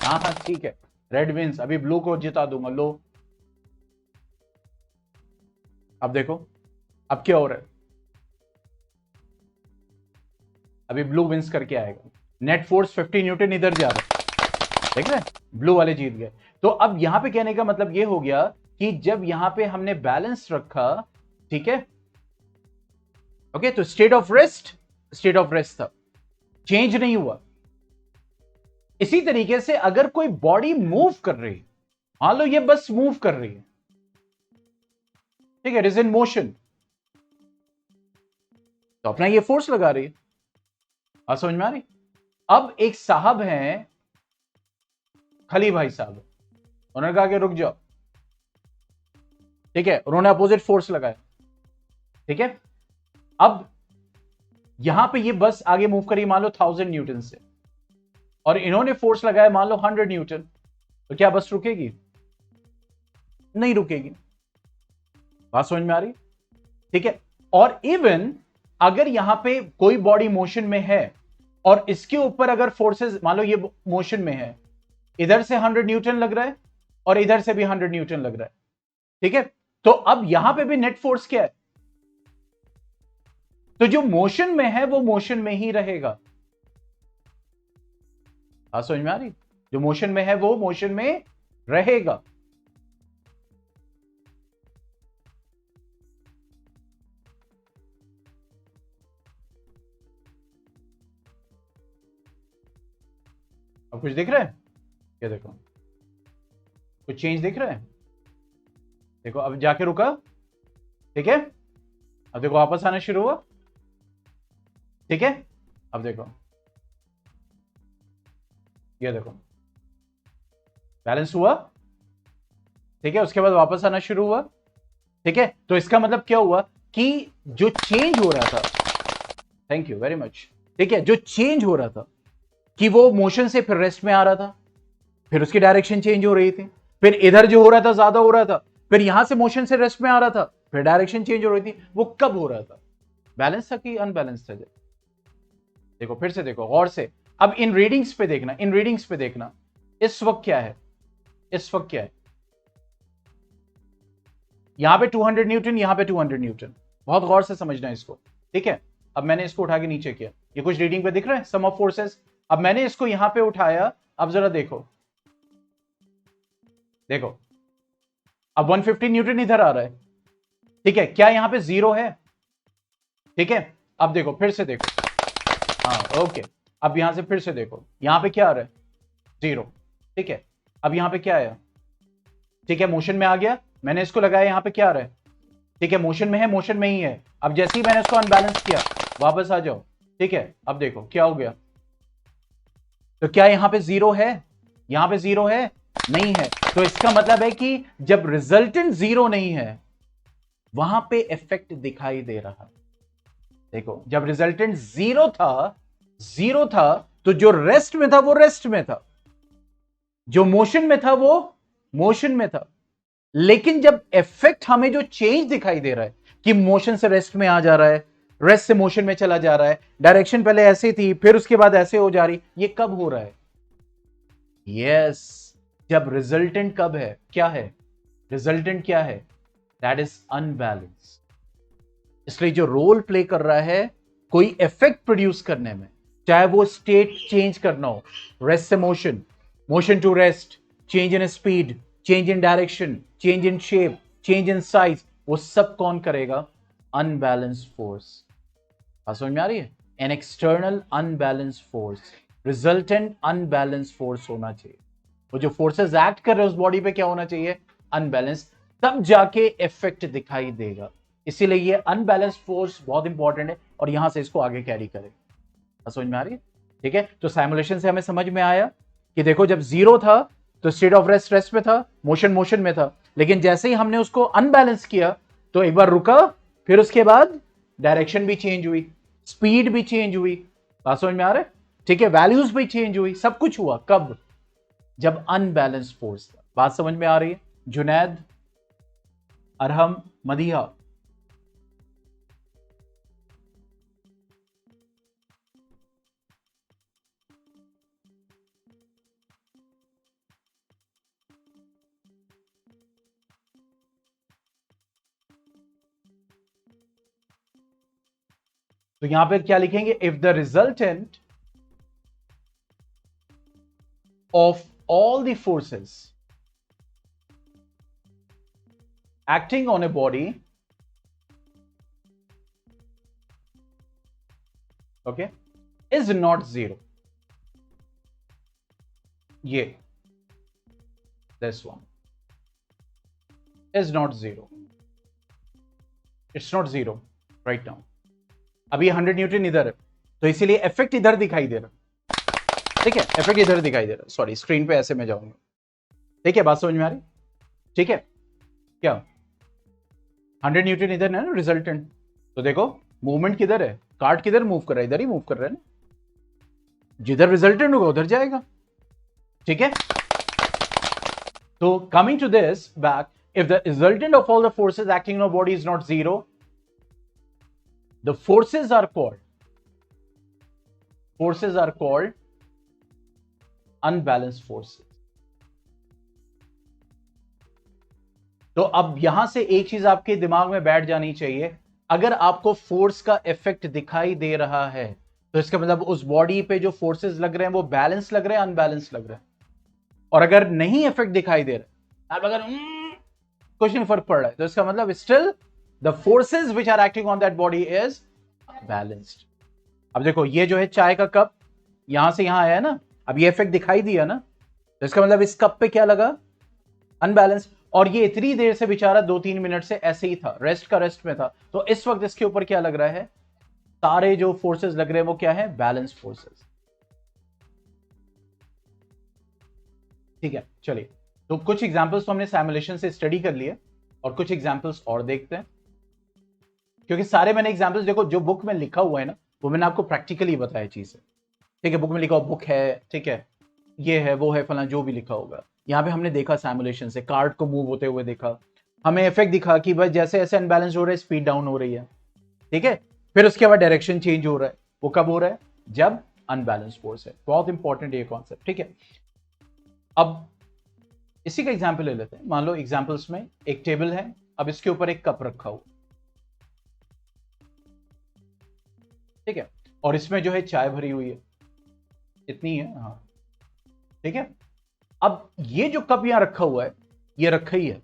हाँ हाँ ठीक है, रेड विंस, अभी ब्लू को जिता दूंगा, लो। अब देखो, अब क्या हो रहा है, अभी ब्लू विंस करके आएगा, नेट फोर्स 50 न्यूटन इधर जा रहा है, देख रहे, ब्लू वाले जीत गए। तो अब यहां पे कहने का मतलब ये हो गया कि जब यहां पे हमने बैलेंस रखा, ठीक है, ओके, तो state of rest, state of rest था, चेंज नहीं हुआ। इसी तरीके से अगर कोई बॉडी मूव कर रही है, मान लो ये बस मूव कर रही है, ठीक है, इट इज इन मोशन, तो अपना ये फोर्स लगा रही है। आप समझ में आ रही। अब एक साहब हैं, खली भाई साहब, उन्होंने कहा कि रुक जाओ, ठीक है, उन्होंने अपोजिट फोर्स लगाया, ठीक है, अब यहां पे ये बस आगे मूव करी मान लो 1000 न्यूटन से, और इन्होंने फोर्स लगाया मान लो 100 न्यूटन, तो क्या बस रुकेगी, नहीं रुकेगी। बात समझ में आ रही, ठीक है। और इवन अगर यहां पे कोई बॉडी मोशन में है और इसके ऊपर अगर फोर्सेस, मान लो ये मोशन में है, इधर से 100 न्यूटन लग रहा है और इधर से भी 100 न्यूटन लग रहा है, ठीक है, तो अब यहां पे भी नेट फोर्स क्या है, तो जो मोशन में है वो मोशन में ही रहेगा। बात समझ में आ रही, जो मोशन में है वो मोशन में रहेगा। अब कुछ दिख रहा है, ये देखो, कुछ चेंज दिख रहा है? देखो अब जाके रुका, ठीक है, अब देखो वापस आना शुरू हुआ, ठीक है, अब देखो, ये देखो बैलेंस हुआ, ठीक है, उसके बाद वापस आना शुरू हुआ, ठीक है। तो इसका मतलब क्या हुआ कि जो चेंज हो रहा था, थैंक यू वेरी मच, ठीक है, जो चेंज हो रहा था कि वो मोशन से फिर रेस्ट में आ रहा था, फिर उसकी डायरेक्शन चेंज हो रही थी, फिर इधर जो हो रहा था ज्यादा हो रहा था, फिर यहां से मोशन से रेस्ट में आ रहा था, फिर डायरेक्शन चेंज हो रही थी, वो कब हो रहा था? बैलेंस था कि अनबैलेंस था? देखो फिर से देखो गौर से, अब इन रीडिंग्स पे देखना, इन रीडिंग्स पे देखना, इस वक्त क्या है, इस वक्त क्या है, यहां पे 200 न्यूटन, यहां पे 200 न्यूटन, बहुत गौर से समझना है इसको, ठीक है। अब मैंने इसको उठा के नीचे किया, ये कुछ रीडिंग पे दिख रहा है, सम ऑफ फोर्सेस, अब मैंने इसको यहां पे उठाया, अब जरा देखो, देखो अब 150 न्यूटन इधर आ रहा है, ठीक है, क्या यहां पे जीरो है? ठीक है, अब देखो फिर से देखो, हाँ ओके, अब यहां से फिर से देखो, यहां पे क्या आ रहा है? जीरो, ठीक है, अब यहां पे क्या आया? ठीक है, मोशन में आ गया, मैंने इसको लगाया, यहां पे क्या आ रहा है? ठीक है, मोशन में है, मोशन में ही है, अब जैसे ही मैंने इसको अनबैलेंस किया, वापस आ जाओ, ठीक है, अब देखो क्या हो गया, तो क्या यहां पे जीरो है? यहां पे जीरो है? नहीं है, तो इसका मतलब है कि जब रिजल्टेंट जीरो नहीं है, वहां पे इफेक्ट दिखाई दे रहा। देखो जब रिजल्टेंट जीरो था, जीरो था, तो जो रेस्ट में था वो रेस्ट में था, जो मोशन में था वो मोशन में था, लेकिन जब इफेक्ट हमें जो चेंज दिखाई दे रहा है कि मोशन से रेस्ट में आ जा रहा है, रेस्ट से मोशन में चला जा रहा है, डायरेक्शन पहले ऐसे थी फिर उसके बाद ऐसे हो जा रही, ये कब हो रहा है? यस, जब रिजल्टेंट कब है, क्या है रिजल्टेंट, क्या है? That is unbalance. इसलिए जो रोल प्ले कर रहा है कोई इफेक्ट प्रोड्यूस करने में, चाहे वो स्टेट चेंज करना हो, रेस्ट से motion, motion to rest, change in speed, change in direction, change in shape, change in size, वो सब कौन करेगा? Unbalance force. बात समझ में आ रही है? An external unbalance force, resultant unbalance force होना चाहिए। वो जो फोर्सेस एक्ट कर रहे हैं उस बॉडी पे क्या होना चाहिए? अनबैलेंस, तब जाके इफेक्ट दिखाई देगा। इसीलिए ये अनबैलेंस फोर्स बहुत इंपॉर्टेंट है और यहां से इसको आगे कैरी करेगा। समझ में आ रही है? ठीक है, तो साइमुलेशन से हमें समझ में आया कि देखो जब जीरो था तो स्टेट ऑफ रेस्ट रेस्ट में था, मोशन मोशन में था, लेकिन जैसे ही हमने उसको अनबैलेंस किया तो एक बार रुका, फिर उसके बाद डायरेक्शन भी चेंज हुई, स्पीड भी चेंज हुई। बात समझ में आ रहा है? ठीक है, वैल्यूज भी चेंज हुई, सब कुछ हुआ कब? जब अनबैलेंस फोर्स था। बात समझ में आ रही है? जुनैद, अरहम, मदीहा, तो यहां पे क्या लिखेंगे? If the resultant of all the forces acting on a body, okay, is not zero, ये this one is not zero, it's not zero right now। अभी 100 न्यूटन इधर है तो इसीलिए इफेक्ट इधर दिखाई दे रहा, ठीक है, इफेक्ट इधर दिखाई दे रहा, सॉरी स्क्रीन पे ऐसे में जाऊंगा, ठीक है, बात समझ में आ रही? ठीक है, क्या 100 न्यूटन इधर है ना रिजल्टेंट, तो देखो मूवमेंट किधर है, कार्ट किधर मूव कर रहा है? इधर ही मूव कर रहा है ना, जिधर रिजल्टेंट होगा उधर जाएगा, ठीक है। तो coming to this back, if the resultant of all the forces acting on a body is not zero, the forces are called unbalanced forces। तो अब यहां से एक चीज आपके दिमाग में बैठ जानी चाहिए, अगर आपको फोर्स का इफेक्ट दिखाई दे रहा है तो इसका मतलब उस बॉडी पे जो फोर्सेस लग रहे हैं वो बैलेंस लग रहे हैं, अनबैलेंस लग रहे हैं। और अगर नहीं इफेक्ट दिखाई दे रहा है, अगर कुछ नहीं फर्क पड़ रहा है, तो इसका मतलब still the forces which are acting on that body is balanced. अब देखो ये जो है चाय का कप, यहां से यहां आया है ना, अब ये इफेक्ट दिखाई दिया ना, तो इसका मतलब इस कप पे क्या लगा? अनबैलेंस। और ये इतनी देर से बेचारा 2-3 मिनट से ऐसे ही था, रेस्ट का रेस्ट में था, तो इस वक्त इसके ऊपर क्या लग रहा है, सारे जो फोर्सेस लग रहे हैं वो क्या है, बैलेंस फोर्सेस। ठीक है, चलिए तो कुछ एग्जांपल्स तो हमने सिमुलेशन से स्टडी कर लिए और कुछ एग्जांपल्स और देखते हैं, क्योंकि सारे मैंने एग्जांपल्स देखो जो बुक में लिखा हुआ है ना वो मैंने आपको प्रैक्टिकली बताया चीजें। ठीक है, बुक में लिखा हुआ बुक है, ठीक है, ये है वो है फला जो भी लिखा होगा, यहाँ पे हमने देखा सिमुलेशन से कार्ड को मूव होते हुए देखा, हमें इफेक्ट दिखा कि भाई जैसे ऐसे अनबैलेंस हो रहा है स्पीड डाउन हो रही है, ठीक है, फिर उसके बाद डायरेक्शन चेंज हो रहा है, वो कब हो रहा है, जब अनबैलेंस फोर्स है। बहुत इंपॉर्टेंट ये कॉन्सेप्ट, ठीक है। अब इसी का एग्जाम्पल ले लेते हैं, मान लो एग्जाम्पल्स में एक टेबल है, अब इसके ऊपर एक कप रखा हुआ, ठीक है, और इसमें जो है चाय भरी हुई है, इतनी है, हाँ, ठीक है। अब ये जो कप यहां रखा हुआ है ये रखा ही है,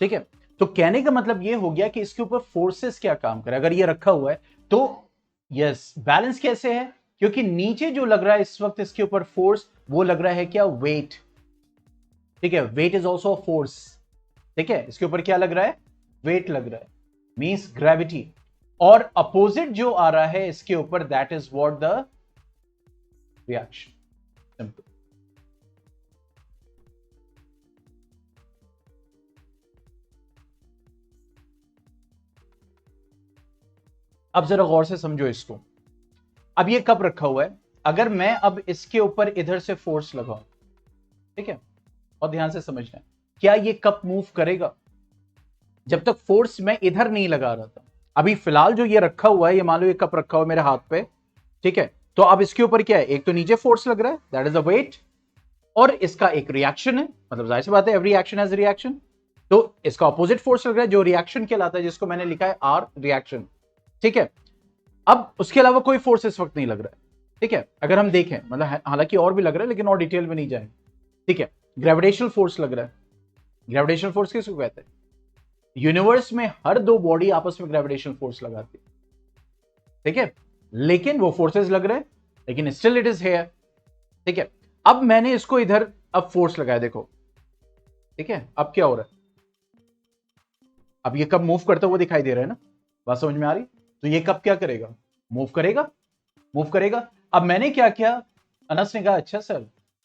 ठीक है, तो कहने का मतलब ये हो गया कि इसके ऊपर फोर्सेस क्या काम करे, अगर ये रखा हुआ है तो यस बैलेंस कैसे है, क्योंकि नीचे जो लग रहा है इस वक्त इसके ऊपर फोर्स, वो लग रहा है क्या, वेट, ठीक है, वेट इज ऑल्सो फोर्स, ठीक है, इसके ऊपर क्या लग रहा है, वेट लग रहा है, मींस ग्रेविटी, और अपोजिट जो आ रहा है इसके ऊपर that is what the reaction, simple. अब जरा गौर से समझो इसको, अब ये कप रखा हुआ है, अगर मैं अब इसके ऊपर इधर से फोर्स लगाऊं, ठीक है, और ध्यान से समझना है, क्या ये कप मूव करेगा, जब तक फोर्स मैं इधर नहीं लगा रहा था। अभी फिलहाल जो ये रखा हुआ है, ये मान लो ये कप रखा हुआ है मेरे हाथ पे, ठीक है, तो अब इसके ऊपर क्या है, एक तो नीचे फोर्स लग रहा है दैट इज द वेट, और इसका एक रिएक्शन है, मतलब जाहिर सी बात है एवरी एक्शन हैज रिएक्शन, तो इसका ऑपोजिट फोर्स लग रहा है जो रिएक्शन कहलाता है, जिसको मैंने लिखा है आर रिएक्शन, ठीक है। अब उसके अलावा कोई फोर्स इस वक्त नहीं लग रहा है, ठीक है, अगर हम देखें, मतलब हालांकि और भी लग रहा है लेकिन और डिटेल में नहीं जाए, ठीक है, ग्रेविटेशनल फोर्स लग रहा है, ग्रेविटेशनल फोर्स किसको कहते हैं, यूनिवर्स में हर दो बॉडी आपस में ग्रेविटेशनल फोर्स लगाती है, ठीक है, लेकिन वो फोर्सेस लग रहे हैं लेकिन स्टिल इट इज हेयर, ठीक है। अब मैंने इसको इधर अब फोर्स लगाया, देखो, ठीक है, अब क्या हो रहा है, अब ये कब मूव करता हुआ दिखाई दे रहा है ना, बात समझ में आ रही, तो ये कब क्या करेगा, मूव करेगा, मूव करेगा। अब मैंने क्या किया, अनस ने कहा अच्छा सर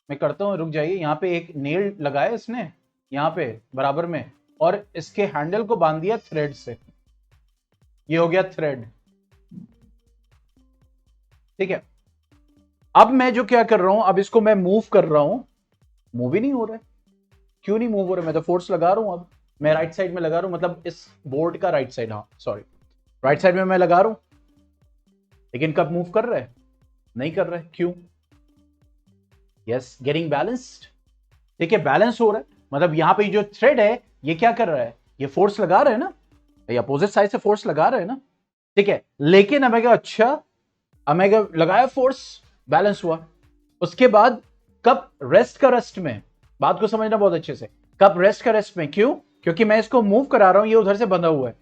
मैं करता हूं, रुक जाइए, यहां पे एक नेल लगाया इसने यहां पे बराबर में, और इसके हैंडल को बांध दिया थ्रेड से, ये हो गया थ्रेड, ठीक है। अब मैं जो क्या कर रहा हूं, अब इसको मैं मूव कर रहा हूं, मूव ही नहीं हो रहा है, क्यों नहीं मूव हो रहा है, मैं तो फोर्स लगा रहा हूं, अब मैं राइट साइड में लगा रहा हूं, मतलब इस बोर्ड का राइट साइड, हाँ सॉरी राइट साइड में मैं लगा रहा हूं, लेकिन कब मूव कर रहा है, नहीं कर रहा है, क्यों, यस गेटिंग बैलेंस्ड, ठीक है, बैलेंस हो रहा है, मतलब यहां पे जो थ्रेड है ये क्या कर रहा है, ये फोर्स लगा रहा है ना, ये अपोजिट साइड से फोर्स लगा रहा है ना, ठीक है, लेकिन अब मैं अच्छा, अब मैं लगाया फोर्स, बैलेंस हुआ, उसके बाद कब रेस्ट का रेस्ट में, बात को समझना बहुत अच्छे से, कब रेस्ट का रेस्ट में, क्यों, क्योंकि मैं इसको मूव करा रहा हूं, ये उधर से बंधा हुआ है,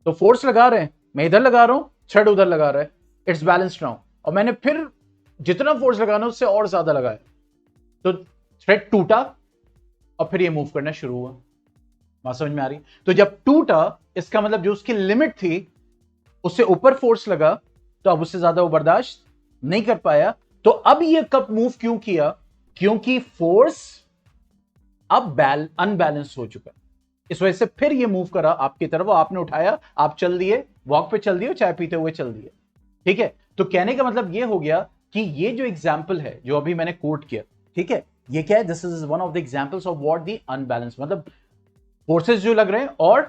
तो फोर्स लगा रहे हैं, मैं इधर लगा रहा हूं, थ्रेड उधर लगा रहा है, इट्स बैलेंस्ड नाउ, और मैंने फिर जितना फोर्स लगाना उससे और ज्यादा लगाया, तो थ्रेड टूटा और फिर ये मूव करना शुरू हुआ, बात समझ में आ रही, तो जब टूटा इसका मतलब जो उसकी लिमिट थी उससे ऊपर फोर्स लगा, तो अब उससे ज्यादा वो बर्दाश्त नहीं कर पाया, तो अब ये कप मूव क्यों किया, क्योंकि फोर्स अब अनबैलेंस हो चुका, इस वजह से फिर ये मूव करा आपकी तरफ, आपने उठाया, आप चल दिए, वॉक पे चल दिए, चाय पीते हुए चल दिए, ठीक है। तो कहने का मतलब ये हो गया कि ये जो एग्जाम्पल है जो अभी मैंने कोट किया, ठीक है, ये क्या है, this is one of the examples of what the unbalance, मतलब फोर्सेस जो लग रहे हैं, और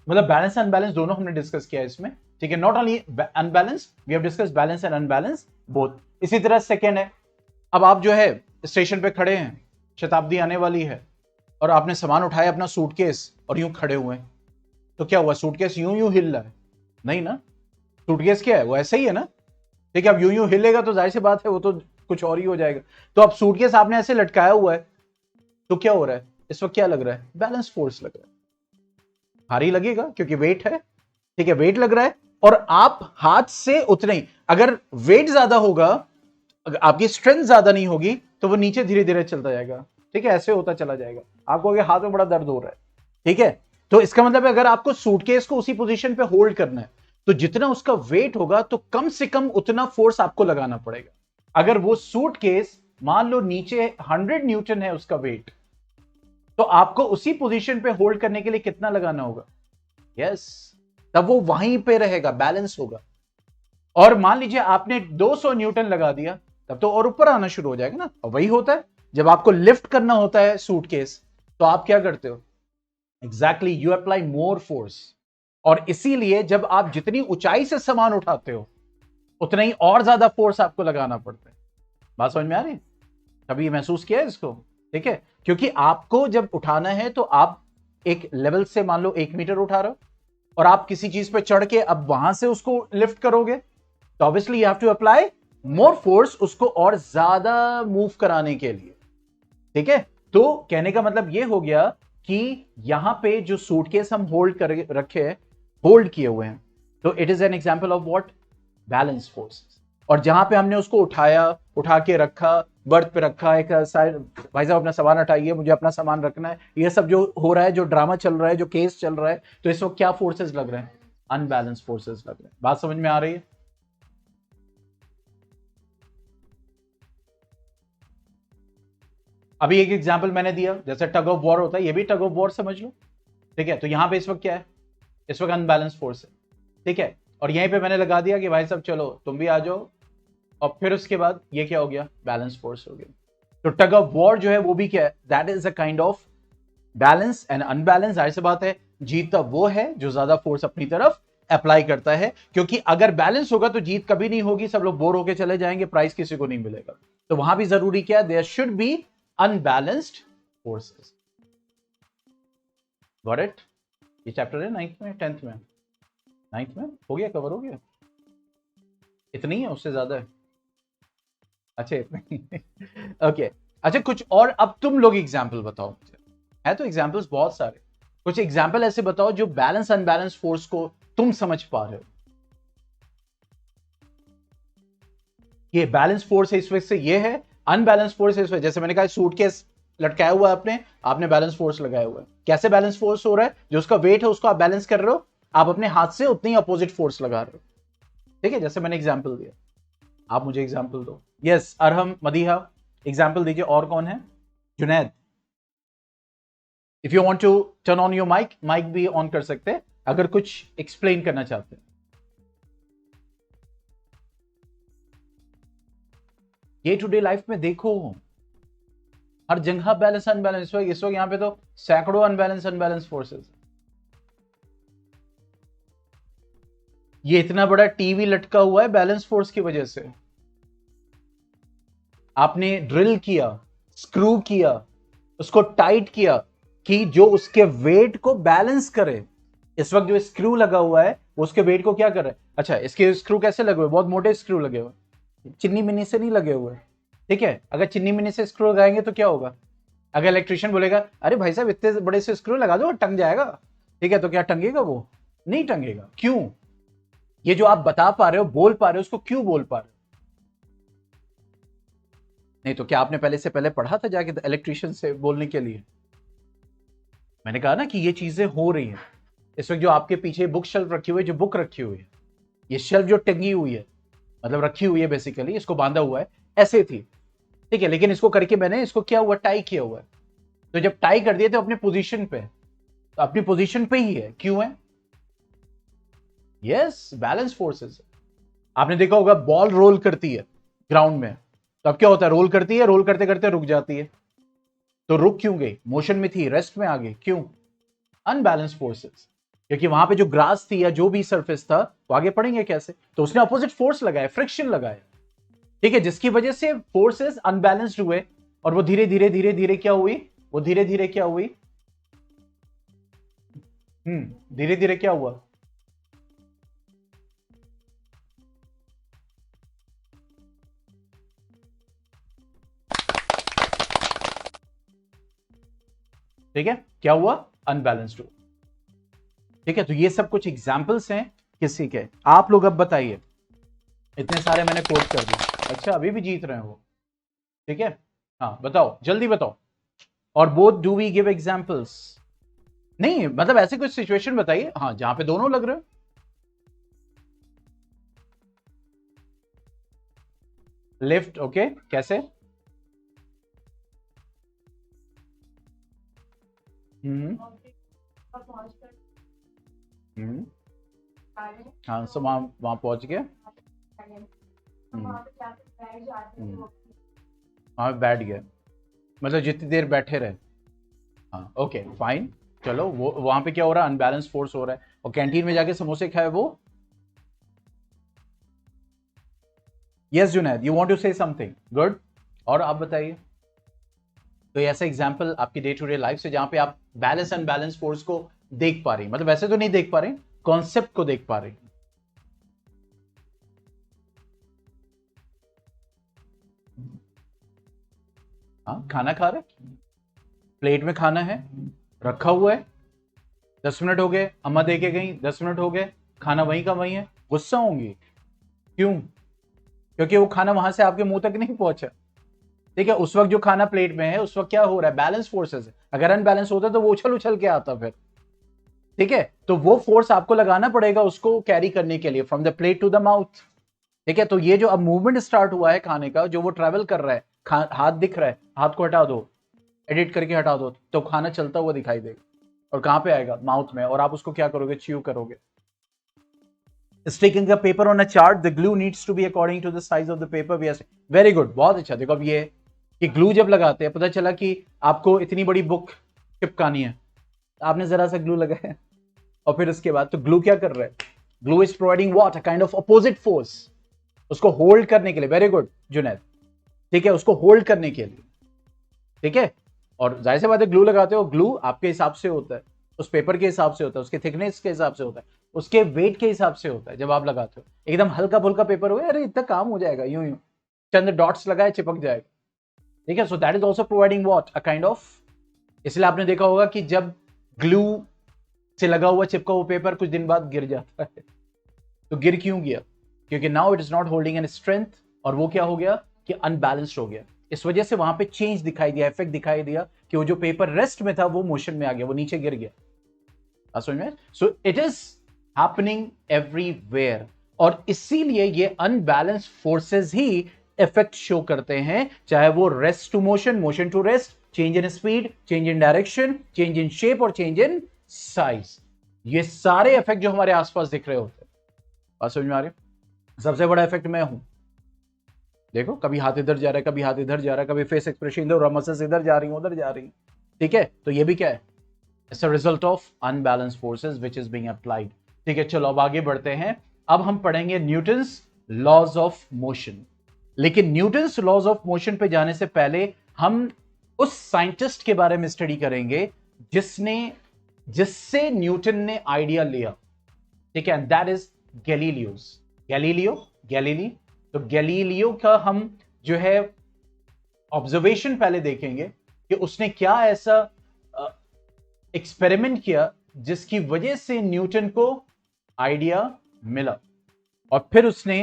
मतलब बैलेंस अनबैलेंस दोनों हमने डिस्कस किया इसमें, ठीक है, not only unbalance, we have discuss balance and unbalance both. इसी तरह सेकेंड है, अब आप जो है स्टेशन पे खड़े हैं, शताब्दी आने वाली है, और आपने सामान उठाया अपना सूटकेस और यूं खड़े हुए हैं, तो क्या हुआ, सूटकेस यूं यूं हिल रहा है, नहीं ना, सूटकेस क्या है वो ऐसे ही है ना, ठीक है, अब यूं यूं हिलेगा तो जाहिर सी बात है वो तो कुछ और ही हो जाएगा, तो अब सूटकेस आपने ऐसे लटकाया हुआ है, तो क्या हो रहा है, इस वक्त क्या लग रहा है, बैलेंस फोर्स लग रहा है, भारी लगेगा क्योंकि वेट है, ठीक है, वेट लग रहा है, और आप हाथ से उतने ही, अगर वेट ज्यादा होगा, अगर आपकी स्ट्रेंथ ज्यादा नहीं होगी तो वो नीचे धीरे धीरे चलता जाएगा, ठीक है, ऐसे होता चला जाएगा, आपको अगर हाथ में बड़ा दर्द हो रहा है, ठीक है। तो इसका मतलब है अगर आपको सूटकेस को उसी पोजीशन पे होल्ड करना है तो जितना उसका वेट होगा तो कम से कम उतना फोर्स आपको लगाना पड़ेगा। अगर वो सूटकेस मान लो नीचे 100 न्यूटन है उसका वेट, तो आपको उसी पोजीशन पे होल्ड करने के लिए कितना लगाना होगा? यस, तब वो वहीं पे रहेगा, बैलेंस होगा। और मान लीजिए आपने 200 न्यूटन लगा दिया, तब तो और ऊपर आना शुरू हो जाएगा ना। और वही होता है जब आपको लिफ्ट करना होता है सूटकेस, तो आप क्या करते हो? Exactly, you apply more force. और इसीलिए जब आप जितनी ऊंचाई से सामान उठाते हो उतना ही और ज्यादा फोर्स आपको लगाना पड़ता है। बात समझ में आ रही है? कभी महसूस किया है इसको? ठीक है, क्योंकि आपको जब उठाना है तो आप एक लेवल से मान लो 1 मीटर उठा रहे हो और आप किसी चीज पे चढ़ के अब वहां से उसको लिफ्ट करोगे, तो obviously you have to apply more force उसको और ज्यादा मूव कराने के लिए। ठीक है, तो कहने का मतलब यह हो गया कि यहां पे जो सूटकेस हम होल्ड कर रखे हैं, होल्ड किए हुए हैं, तो it is an example of what? Balance forces. और जहां पे हमने उसको उठाया, उठा के रखा, बर्थ पे रखा, एक साइड, भाई साहब अपना सामान हटाइए, मुझे अपना सामान रखना है, ये सब जो हो रहा है, जो ड्रामा चल रहा है, जो केस चल रहा है, तो इस वक्त क्या फोर्सेस लग रहे हैं? अनबैलेंस फोर्सेस लग रहे हैं। बात समझ में आ रही है? अभी एक एग्जांपल मैंने दिया, जैसे टग ऑफ वॉर होता है, ये भी टग ऑफ वॉर समझ लो। ठीक है, तो यहां पे इस वक्त क्या है? इस वक्त अनबैलेंस फोर्स है। ठीक है, और यहीं पे मैंने लगा दिया कि भाई साहब चलो तुम भी आ जाओ, और फिर उसके बाद ये क्या हो गया? बैलेंस फोर्स हो गया। तो टग ऑफ वॉर जो है वो भी क्या है? That is a kind of balance and unbalance. जाहिर सी बात है जीतता वो है जो ज्यादा फोर्स अपनी तरफ अप्लाई करता है, क्योंकि अगर बैलेंस होगा तो जीत कभी नहीं होगी, सब लोग बोर होकर चले जाएंगे, प्राइस किसी को नहीं मिलेगा। तो वहां भी जरूरी क्या है? There should be unbalanced forces. Got it? ये चैप्टर है 9th में, 10th में? 9th में हो गया, कवर हो गया? इतनी है, उससे ज्यादा है? अच्छा इतनी ओके अच्छा, कुछ और अब तुम लोग एग्जाम्पल बताओ मुझे। है तो एग्जाम्पल्स बहुत सारे, कुछ एग्जाम्पल ऐसे बताओ जो बैलेंस अनबैलेंस फोर्स को तुम समझ पा रहे हो। ये बैलेंस फोर्स है इस वजह से ये है, अनबैलेंस फोर्स है इस वजह, जैसे मैंने कहा सूटकेस लटकाया हुआ है आपने, आपने बैलेंस फोर्स लगाया हुआ है। कैसे बैलेंस फोर्स हो रहा है? जो उसका वेट है उसको आप बैलेंस कर रहे हो, आप अपने हाथ से उतनी ही अपोजिट फोर्स लगा रहे हो। ठीक है, जैसे मैंने एग्जाम्पल दिया। आप मुझे एग्जाम्पल दो। यस, अरहम, मदीहा, एग्जाम्पल दीजिए। और कौन है? Junaid, if you want to turn on your mic, mic भी ऑन कर सकते हैं अगर कुछ एक्सप्लेन करना चाहते हैं। डे टू डे लाइफ में देखो हर जगह बैलेंस अनबैलेंस, इस वक्त यहां पे तो सैकड़ों अनबैलेंस फोर्सेस। ये इतना बड़ा टीवी लटका हुआ है बैलेंस फोर्स की वजह से। आपने ड्रिल किया, स्क्रू किया, उसको टाइट किया कि जो उसके वेट को बैलेंस करे। इस वक्त जो स्क्रू लगा हुआ है वो उसके वेट को क्या कर रहा है? अच्छा, इसके स्क्रू कैसे लगे हुए? बहुत मोटे स्क्रू लगे हुए, चिन्नी मिन्नी से नहीं लगे हुए। ठीक है, अगर चिन्नी मिन्नी से स्क्रू लगाएंगे तो क्या होगा? अगर इलेक्ट्रिशियन बोलेगा अरे भाई साहब इतने बड़े से स्क्रू लगा दो टंग जाएगा, ठीक है, तो क्या टंगेगा? वो नहीं टंगेगा। क्यों? ये जो आप बता पा रहे हो, बोल पा रहे हो, उसको क्यों बोल पा रहे हो? नहीं तो क्या आपने पहले से पहले पढ़ा था जाके इलेक्ट्रिशियन से बोलने के लिए? मैंने कहा ना कि ये चीजें हो रही हैं। इस वक्त जो आपके पीछे बुक शेल्फ रखी हुई है, जो बुक रखी हुई है, ये शेल्फ जो टंगी हुई है, मतलब रखी हुई है, बेसिकली इसको बांधा हुआ है, ऐसे थी। ठीक है, लेकिन इसको करके मैंने इसको क्या हुआ? टाई किया हुआ है। तो जब टाई कर दिए तो अपने पोजीशन पे, तो अपनी पोजीशन पे ही है। क्यों है? Yes, balance forces. आपने देखा होगा बॉल रोल करती है ग्राउंड में, तो अब क्या होता है? रोल करती है, रोल करते करते रुक जाती है। तो रुक क्यों गई? मोशन में थी, रेस्ट में आ गई। क्यों? Unbalance forces. क्योंकि वहां पे जो ग्रास थी या जो भी सरफेस था वो आगे पड़ेंगे कैसे? तो उसने अपोजिट फोर्स लगाया, फ्रिक्शन लगाया। ठीक है, जिसकी वजह से फोर्सेस अनबैलेंस्ड हुए और वो धीरे धीरे धीरे धीरे क्या हुई? वो धीरे धीरे क्या हुई? धीरे धीरे क्या हुआ? ठीक है, क्या हुआ? अनबैलेंस्ड हुआ। ठीक है, तो ये सब कुछ एग्जाम्पल्स हैं किसी के। आप लोग अब बताइए, इतने सारे मैंने कोट कर दिए। अच्छा, अभी भी जीत रहे हैं वो? ठीक है, हाँ बताओ, जल्दी बताओ। और both do we give examples? नहीं, मतलब ऐसे कुछ सिचुएशन बताइए हाँ जहां पे दोनों लग रहे हो। लिफ्ट, ओके, कैसे? हम्म हम्म हाँ, सब वहां वहां पहुंच गए। वहां बैठ गए, मतलब जितनी देर बैठे रहे। हाँ, ओके फाइन। चलो, वो वहां पे क्या हो रहा है? अनबैलेंस फोर्स हो रहा है। और कैंटीन में जाके समोसे खाए वो। Yes Junaid, you want to say something good. और आप बताइए, तो ऐसा एग्जांपल आपकी डे टू डे लाइफ से जहां पे आप बैलेंस अनबैलेंस फोर्स को देख पा रही, मतलब वैसे तो नहीं देख पा रहे, कॉन्सेप्ट को देख पा रही। हाँ, खाना खा रहे, प्लेट में खाना है, रखा हुआ है, 10 मिनट हो गए, अम्मा दे के गई, 10 मिनट हो गए, खाना वहीं का वहीं है, गुस्सा होंगी? क्यों? क्योंकि वो खाना वहां से आपके मुंह तक नहीं पहुंचा। ठीक है, उस वक्त जो खाना प्लेट में है उस वक्त क्या हो रहा है? बैलेंस फोर्सेस है। अगर अनबैलेंस होता तो वो उछल उछल के आता फिर। ठीक है, तो वो फोर्स आपको लगाना पड़ेगा उसको कैरी करने के लिए, from the plate to the mouth. ठीक है, तो ये जो अब मूवमेंट स्टार्ट हुआ है खाने का, जो वो ट्रेवल कर रहा है, हाथ दिख रहा है, हाथ को हटा दो, एडिट करके हटा दो, तो खाना चलता हुआ दिखाई देगा। और कहां पे आएगा? माउथ में। और आप उसको क्या करोगे? च्यू करोगे। Sticking a paper on a chart, the glue needs to be according to the size of the paper we are saying. Very good, बहुत अच्छा। देखो अब ये कि ग्लू जब लगाते हैं, पता चला कि आपको इतनी बड़ी बुक चिपकानी है, आपने जरा सा ग्लू लगाया, और फिर उसके बाद तो ग्लू क्या कर रहा है? Glue is providing what? A kind of opposite force, उसको होल्ड करने के लिए। वेरी गुड जुनैद, ठीक है, उसको होल्ड करने के लिए। ठीक है, और जाहिर सी बात है, ग्लू लगाते हो, ग्लू आपके हिसाब से होता है, उस पेपर के हिसाब से होता है, उसके थिकनेस के हिसाब से होता है, उसके वेट के हिसाब से होता है। जब आप लगाते हो एकदम हल्का फुल्का पेपर हो, अरे इतना काम हो जाएगा, यूं यूं चंद डॉट्स लगाए, चिपक जाएगा। ठीक है, so that is also providing what? A kind of. इसलिए आपने देखा होगा कि जब ग्लू से लगा हुआ चिपका हुआ पेपर कुछ दिन बाद गिर जाता है, तो गिर क्यों गया? क्योंकि now it is not holding N strength, और वो क्या हो गया कि अनबैलेंस्ड हो गया। इस वजह से वहां पे चेंज दिखाई दिया, इफेक्ट दिखाई दिया कि वो जो पेपर रेस्ट में था वो मोशन में आ गया, वो नीचे गिर गया। समझ में? So it is happening everywhere, और इसीलिए ये अनबैलेंस फोर्सेस ही इफेक्ट शो करते हैं, चाहे वो rest to motion, motion to rest, change in speed, change in direction, change in shape, और चेंज इन साइज। ये सारे इफेक्ट जो हमारे आसपास दिख रहे होते हैं, बात समझ में आ रही है? सबसे बड़ा इफेक्ट मैं हूं। देखो, कभी हाथ इधर जा रहा है, कभी हाथ इधर जा रहा है, कभी फेस एक्सप्रेशन इधर, मसल्स इधर जा रही हैं, उधर जा रही हैं। ठीक है, तो ये भी क्या है? It's a result of unbalance forces which is being applied. ठीक है, चलो अब आगे बढ़ते हैं। अब हम पढ़ेंगे न्यूटन्स लॉज ऑफ मोशन। लेकिन न्यूटन्स लॉज ऑफ मोशन पे जाने से पहले हम उस साइंटिस्ट के बारे में स्टडी करेंगे जिससे न्यूटन ने आइडिया लिया। ठीक है, that is Galileo's. Galileo, Galilei. तो गैलीलियो का हम जो है ऑब्जर्वेशन पहले देखेंगे कि उसने क्या ऐसा एक्सपेरिमेंट किया जिसकी वजह से न्यूटन को आइडिया मिला, और फिर उसने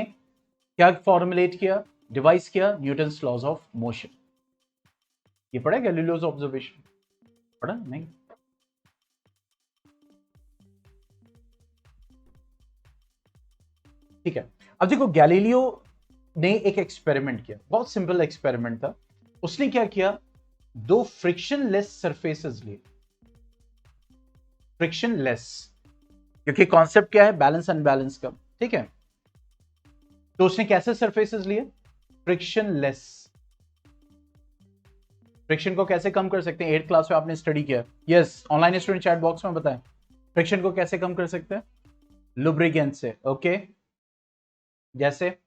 क्या फॉर्मुलेट किया, डिवाइस किया, न्यूटन्स लॉज ऑफ मोशन। ये पढ़ा गैलीलियोस ऑब्जर्वेशन? पढ़ा नहीं? ठीक है, अब देखो, गैलीलियो ने एक एक्सपेरिमेंट किया, बहुत सिंपल एक्सपेरिमेंट था। उसने क्या किया? दो फ्रिक्शनलेस सरफेसेस लिए, फ्रिक्शनलेस, क्योंकि कॉन्सेप्ट क्या है? बैलेंस अनबैलेंस का। ठीक है, तो उसने कैसे सरफेसेस लिए? फ्रिक्शनलेस। फ्रिक्शन को कैसे कम कर सकते हैं? 8th क्लास में आपने स्टडी किया। Yes, online student chat box में बताएं, फ्रिक्शन को कैसे कम कर सकते हैं? लुब्रिकेंट से। ओके, जैसे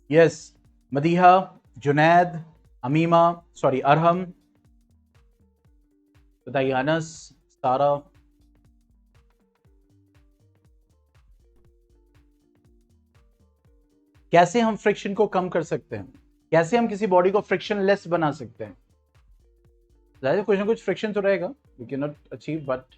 यस, मदीहा, जुनैद, अमीमा, सॉरी अरहम, बताइए, अनस, सारा। कैसे हम फ्रिक्शन को कम कर सकते हैं? कैसे हम किसी बॉडी को फ्रिक्शनलेस बना सकते हैं? कुछ ना कुछ फ्रिक्शन तो रहेगा, we can not achieve, but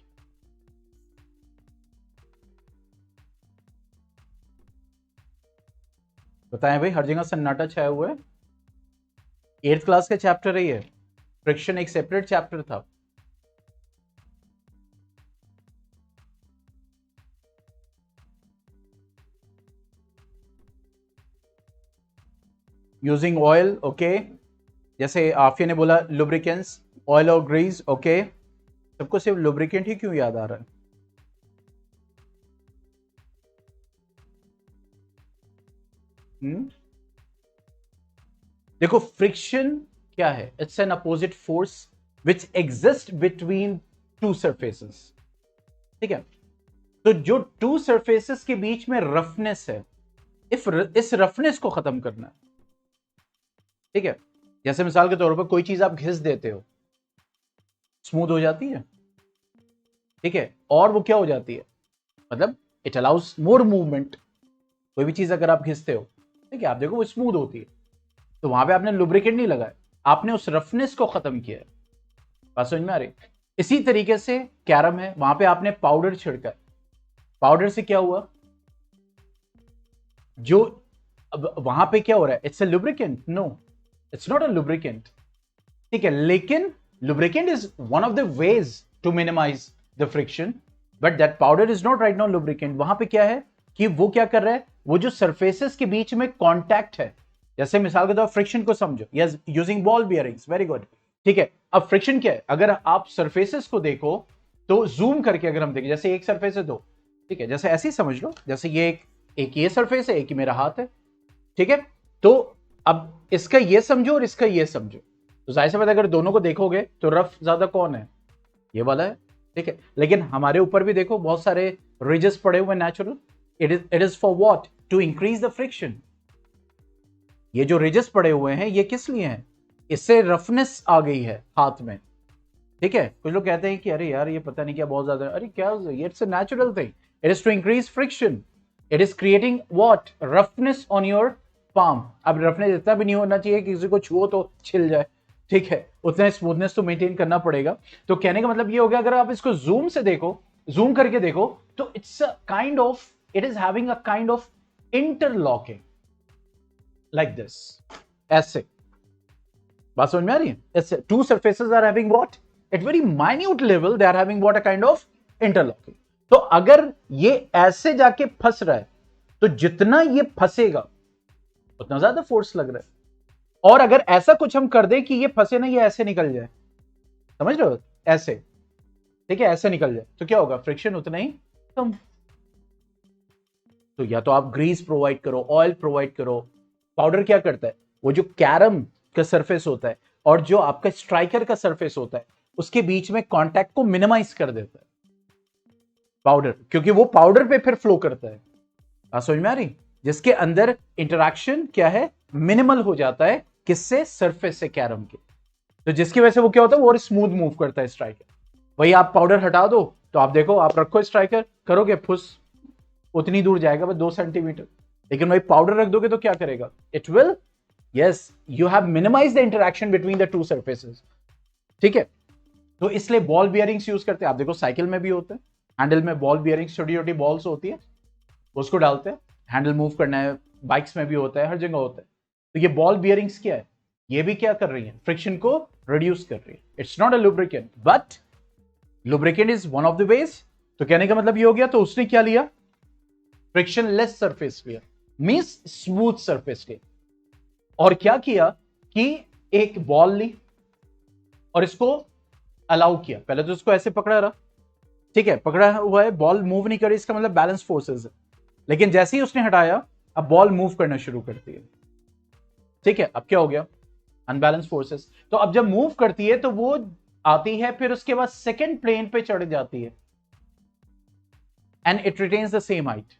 बताएं भाई, हर जगह सन्नाटा छाया हुआ है। 8th क्लास का चैप्टर है ये, फ्रिक्शन एक सेपरेट चैप्टर था। Using oil, okay. जैसे आफिया ने बोला लुब्रिकेंट्स, ऑयल और ग्रीस, ओके। सबको सिर्फ लुब्रिकेंट ही क्यों याद आ रहा है? देखो फ्रिक्शन क्या है? It's an opposite force which exist between two surfaces, ठीक है। तो जो टू सरफेसेस के बीच में रफनेस है, इस रफनेस को खत्म करना है, ठीक है। जैसे मिसाल के तौर पर कोई चीज आप घिस देते हो, स्मूथ हो जाती है, ठीक है, और वो क्या हो जाती है, मतलब इट अलाउज मोर मूवमेंट। कोई भी चीज अगर आप घिसते हो, ठीक है, आप देखो वो स्मूथ होती है, तो वहां पे आपने लुब्रिकेंट नहीं लगाया, आपने उस रफनेस को खत्म किया है। बात समझ में आ रही? इसी तरीके से कैरम है, वहां पे आपने पाउडर छिड़का, पाउडर से क्या हुआ, जो अब वहां पे क्या हो रहा है, it's a lubricant? No, it's not a lubricant, ठीक है। लेकिन lubricant is one of the ways to minimize the friction, but that powder is not right now lubricant. वहां पे क्या है कि वो क्या कर रहा है, वो जो सरफेसेस के बीच में कॉन्टैक्ट है, जैसे मिसाल के तौर फ्रिक्शन को समझो, yes, using ball bearings, very good, ठीक है। अब फ्रिक्शन क्या है, अगर आप सरफेसेस को देखो तो जूम करके अगर हम देखें, जैसे एक सरफेस है दो, ठीक है, जैसे ऐसे ही समझ लो, जैसे ये एक ये सरफेस है, एक ही मेरा हाथ है, ठीक है। तो अब इसका ये समझो और इसका ये समझो, तो जाहिर सी बात अगर दोनों को देखोगे तो रफ ज्यादा कौन है, ये वाला है, ठीक है। लेकिन हमारे ऊपर भी देखो बहुत सारे रिजेस पड़े हुए natural, it is for what, to increase the friction. ये जो रिजेस पड़े हुए हैं ये किस लिए हैं, इससे रफनेस आ गई है हाथ में, ठीक है। कुछ लोग कहते हैं कि अरे यार ये पता नहीं क्या बहुत ज्यादा, अरे क्या, ये it's a natural thing, it is to increase friction, it is creating what, roughness on your palm. अब रफनेस इतना भी नहीं होना चाहिए कि किसी को छुओ तो छिल जाए, ठीक है, उतना स्मूथनेस तो मेंटेन करना पड़ेगा। तो कहने का मतलब ये हो गया, अगर आप इसको जूम से देखो, जूम करके देखो, तो it's a kind of, it is having a kind of interlocking like this, ऐसे। बात समझ में आ रही है? ऐसे two surfaces are having what, at very minute level they are having what, a kind of interlocking. तो अगर ये ऐसे जाके फंस रहा है, तो जितना ये फंसेगा उतना ज्यादा फोर्स लग रहा है। और अगर ऐसा कुछ हम कर दें कि ये फंसे ना, ये ऐसे निकल जाए, समझ रहे हो, ऐसे, ठीक है, ऐसे निकल जाए, तो क्या होगा, फ्रिक्शन उतना ही कम। तो या तो आप ग्रीस प्रोवाइड करो, ऑयल प्रोवाइड करो। पाउडर क्या करता है, वो जो कैरम का सरफेस होता है और जो आपका स्ट्राइकर का सरफेस होता है, उसके बीच में कांटेक्ट को मिनिमाइज कर देता है पाउडर, क्योंकि वो पाउडर पे फिर फ्लो करता है। बात समझ में आ रही? जिसके अंदर इंटरैक्शन क्या है, मिनिमल हो जाता है, किससे, सरफेस से, कैरम के। तो जिसकी वजह से वो क्या होता है, वो स्मूथ मूव करता है स्ट्राइकर। वही आप पाउडर हटा दो, तो आप देखो, आप रखो स्ट्राइकर, करोगे फुस, उतनी दूर जाएगा बस 2 सेंटीमीटर। लेकिन वही पाउडर रख दोगे तो क्या करेगा, it will, yes, you have minimize the interaction between the two surfaces, ठीक है। तो इसलिए बॉल बियरिंग्स यूज करते हैं, आप देखो साइकिल में भी होते हैं, हैंडल में बॉल बियरिंग्स, छोटी छोटी बॉल्स होती है, उसको डालते हैं, हैंडल मूव करना है, बाइक्स में भी होता है, हर जगह होता है। तो ये बॉल बियरिंग्स क्या है, ये भी क्या कर रही है, फ्रिक्शन को रिड्यूस कर रही है। It's not a lubricant, but lubricant is one of the veg. तो कहने का मतलब ये हो गया, तो उसने क्या लिया, फ्रिक्शन लेस सरफेस लिया, मींस स्मूथ सरफेस लिया। और क्या किया कि एक बॉल ली और इसको अलाउ किया, पहले तो इसको ऐसे पकड़ा रहा, ठीक है, पकड़ा हुआ है, बॉल मूव नहीं कर रही, इसका मतलब बैलेंस फोर्सेस है। लेकिन जैसे ही उसने हटाया, अब बॉल मूव करना शुरू करती है, ठीक है। अब क्या हो गया, अनबैलेंस फोर्सेस। तो अब जब मूव करती है तो वो आती है, फिर उसके बाद सेकेंड प्लेन पे चढ़ जाती है, and it retains the same height,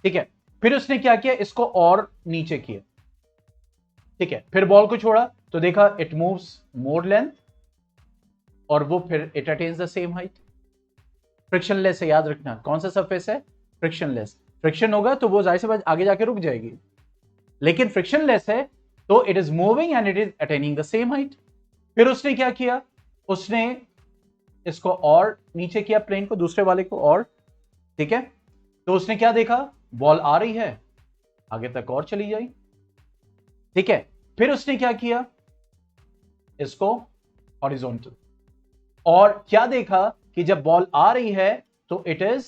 ठीक है। फिर उसने क्या किया, इसको और नीचे किया, ठीक है, फिर बॉल को छोड़ा तो देखा इट मूव्स मोर लेंथ, और वो फिर it attains the same height. Frictionless है, याद रखना, कौन सा सरफेस है, फ्रिक्शनलेस। फ्रिक्शन होगा तो वो जाहिर सी बात आगे जाके रुक जाएगी, लेकिन फ्रिक्शनलेस है तो it is moving and it is attaining the same height. फिर उसने क्या किया, उसने इसको और नीचे किया, प्लेन को, दूसरे वाले को, और, ठीक है। तो उसने क्या देखा, बॉल आ रही है, आगे तक और चली जाए, ठीक है। फिर उसने क्या किया, इसको हॉरिजॉन्टल, और क्या देखा कि जब बॉल आ रही है तो it is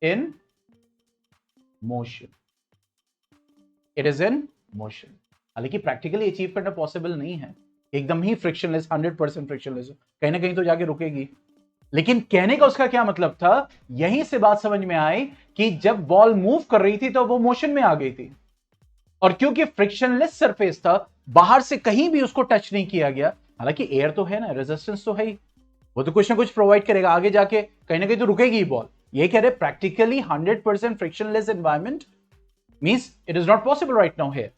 in motion, it is in motion. हालांकि प्रैक्टिकली अचीव करना पॉसिबल नहीं है, एकदम ही फ्रिक्शनलेस, 100% फ्रिक्शनलेस, कहीं ना कहीं तो जाके रुकेगी। लेकिन कहने का उसका क्या मतलब था, यहीं से बात समझ में आई कि जब बॉल मूव कर रही थी तो वो मोशन में आ गई थी, और क्योंकि फ्रिक्शनलेस सरफेस था, बाहर से कहीं भी उसको टच नहीं किया गया। हालांकि एयर तो है ना, रेजिस्टेंस तो है ही, वो तो कुछ ना कुछ प्रोवाइड करेगा, आगे जाके कहीं ना कहीं तो रुकेगी बॉल। ये कह रहे practically 100% frictionless environment means it is not possible right now here,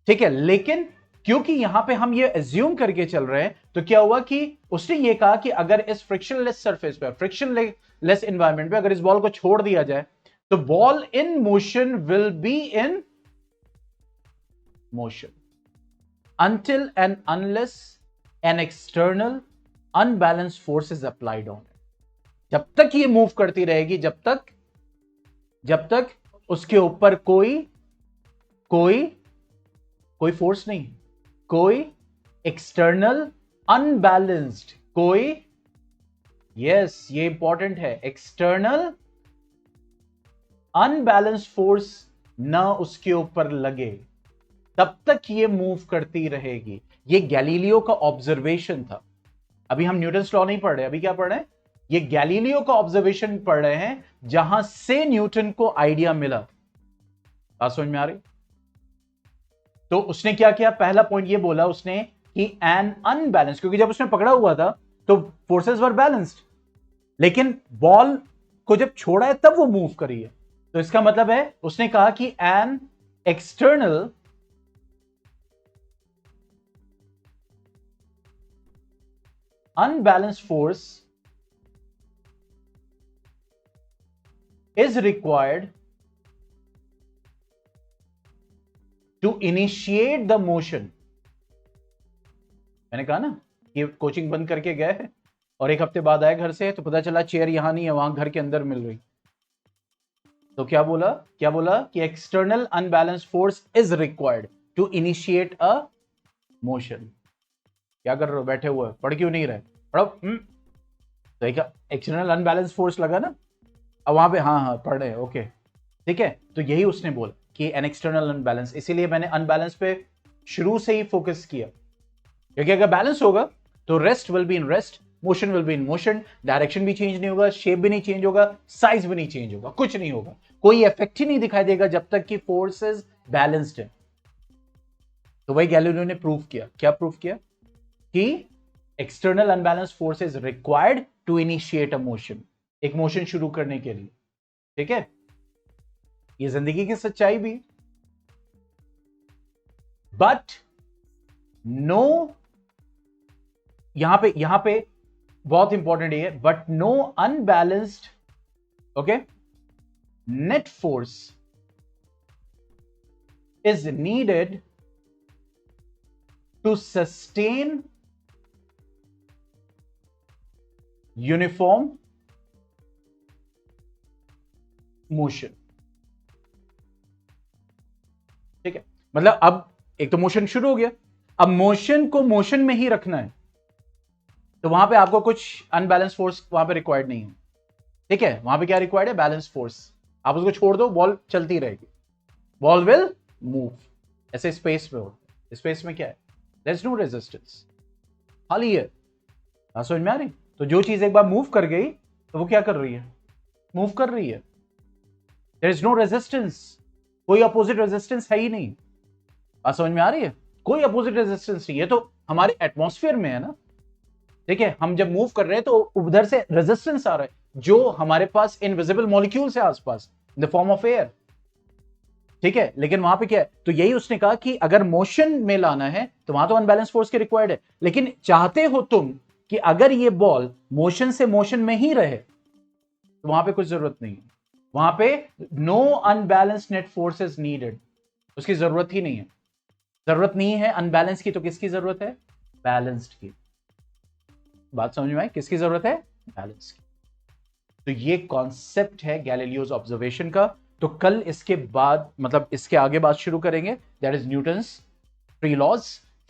ठीक है। लेकिन क्योंकि यहां पे हम ये एज्यूम करके चल रहे हैं, तो क्या हुआ कि उसने ये कहा कि अगर इस फ्रिक्शनलेस सरफेस पे, फ्रिक्शनलेस एनवायरमेंट पे अगर इस बॉल को छोड़ दिया जाए तो ball in motion will be in motion until and unless an external unbalanced force is applied on it. जब तक ये मूव करती रहेगी, जब तक उसके ऊपर कोई फोर्स नहीं, कोई एक्सटर्नल अनबैलेंस्ड, ये इंपॉर्टेंट है, एक्सटर्नल अनबैलेंस्ड फोर्स ना उसके ऊपर लगे, तब तक ये मूव करती रहेगी। ये गैलीलियो का ऑब्जर्वेशन था। अभी हम न्यूटन्स लॉ नहीं पढ़ रहे, अभी क्या पढ़ रहे हैं, ये गैलीलियो का ऑब्जर्वेशन पढ़ रहे हैं, जहां से न्यूटन को आइडिया मिला। बात समझ में आ रही? तो उसने क्या किया, पहला पॉइंट ये बोला उसने कि एन अनबैलेंस, क्योंकि जब उसने पकड़ा हुआ था तो फोर्सेस वर बैलेंस्ड, लेकिन बॉल को जब छोड़ा है तब वो मूव करी है। तो इसका मतलब है उसने कहा कि an external unbalanced force is required to initiate the motion। मैंने कहा ना कि कोचिंग बंद करके गए और एक हफ्ते बाद आए घर से, तो पता चला चेयर यहां नहीं है, वहां घर के अंदर मिल रही। तो क्या बोला कि external unbalance force is required to initiate a motion. क्या कर रहे हो, बैठे हुए, पढ़ क्यों नहीं रहे, पढ़ो। तो एक एक्सटर्नल अनबैलेंस फोर्स लगा ना, अब वहां पे हाँ पढ़ रहे हैं, ओके ठीक है। तो यही उसने बोला कि एन एक्सटर्नल अनबैलेंस, इसीलिए मैंने अनबैलेंस पे शुरू से ही फोकस किया, क्योंकि अगर बैलेंस होगा तो rest will be in rest, motion will be in motion, direction भी चेंज नहीं होगा, शेप भी नहीं चेंज होगा, साइज भी नहीं चेंज होगा, कुछ नहीं होगा, कोई इफेक्ट ही नहीं दिखाई देगा जब तक कि फोर्सेस बैलेंस्ड है। तो वही गैलीलियो ने प्रूव किया। क्या प्रूव किया कि external unbalance force is required to initiate a motion, एक मोशन शुरू करने के लिए, ठीक है। ये जिंदगी की सच्चाई भी। बट नो, यहां पे बहुत इंपॉर्टेंट है, but no unbalanced, okay, net force is needed to sustain uniform motion, ठीक है। मतलब अब एक तो मोशन शुरू हो गया, अब मोशन को मोशन में ही रखना है, तो वहां पे आपको कुछ अनबैलेंस फोर्स वहां पे रिक्वायर्ड नहीं है, ठीक है। वहां पे क्या रिक्वायर्ड है, बैलेंस फोर्स। आप उसको छोड़ दो, बॉल चलती रहेगी, बॉल विल मूव। ऐसे स्पेस में हो, स्पेस में क्या है, देयर इज नो रेजिस्टेंस, खाली है। समझ में आ रही? तो जो चीज एक बार मूव कर गई तो वो क्या कर रही है, मूव कर रही है, देयर इज नो रेजिस्टेंस, कोई अपोजिट रेजिस्टेंस है ही नहीं। बात समझ में आ रही है? कोई अपोजिट रेजिस्टेंस नहीं है, तो हमारे एटमॉस्फेयर में है ना, ठीक है। हम जब मूव कर रहे हैं तो उधर से रेजिस्टेंस आ रहा है, जो हमारे पास इनविजिबल मॉलिक्यूल्स है आसपास, in the form of air, ठीक है। लेकिन वहां पे क्या है, तो यही उसने कहा कि अगर मोशन में लाना है तो वहां तो अनबैलेंस फोर्स की रिक्वायर्ड है, लेकिन चाहते हो तुम कि अगर ये बॉल मोशन से मोशन में ही रहे तो वहां पे कुछ जरूरत नहीं है, वहां पे no unbalance net force is needed, उसकी जरूरत ही नहीं है। जरूरत नहीं है अनबैलेंस की, तो किसकी जरूरत है, बैलेंस्ड की। बात समझ में आई, किसकी जरूरत है, बैलेंस की। तो ये कॉन्सेप्ट है गैलीलियोस ऑब्जर्वेशन का, तो कल इसके बाद मतलब इसके आगे बात शुरू करेंगे, that is Newton's 3 laws,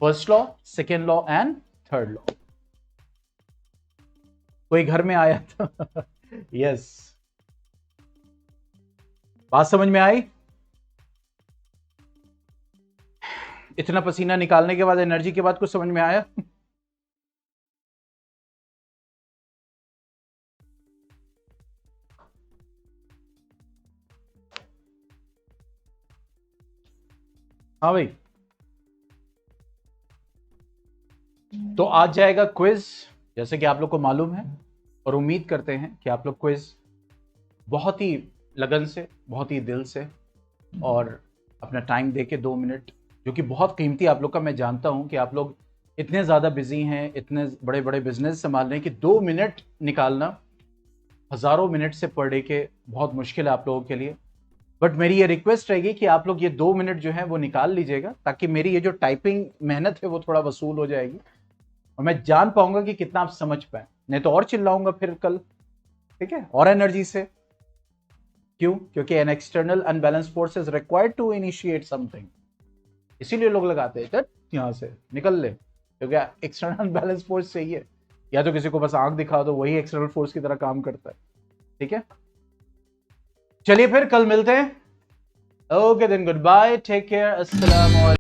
first law, second law and third law. कोई घर में आया था यस बात समझ में आई? इतना पसीना निकालने के बाद, एनर्जी के बाद कुछ समझ में आया? हाँ भाई, तो आज जाएगा क्विज, जैसे कि आप लोग को मालूम है, और उम्मीद करते हैं कि आप लोग क्विज बहुत ही लगन से, बहुत ही दिल से, और अपना टाइम देके 2 मिनट, जो कि बहुत कीमती आप लोग का, मैं जानता हूं कि आप लोग इतने ज़्यादा बिजी हैं, इतने बड़े बड़े बिजनेस संभाल रहे हैं कि 2 मिनट निकालना हज़ारों मिनट से पर डे के बहुत मुश्किल है आप लोगों के लिए। बट मेरी ये रिक्वेस्ट रहेगी कि आप लोग ये 2 मिनट जो है वो निकाल लीजिएगा, ताकि मेरी ये जो टाइपिंग मेहनत है वो थोड़ा वसूल हो जाएगी और मैं जान पाऊंगा कि कितना आप समझ पाए। नहीं तो और चिल्लाऊंगा फिर कल, ठीक है, और एनर्जी से। क्यों? क्योंकि an external unbalance force is required to initiate something, इसीलिए लोग लगाते हैं यहां से निकल ले, क्योंकि एक्सटर्नल अनबैलेंस फोर्स चाहिए, या तो किसी को बस आंख दिखा दो, वही एक्सटर्नल फोर्स की तरह काम करता है। ठीक है, चलिए फिर कल मिलते हैं। Okay then, good bye, take care, अस्सलाम वालेकुम।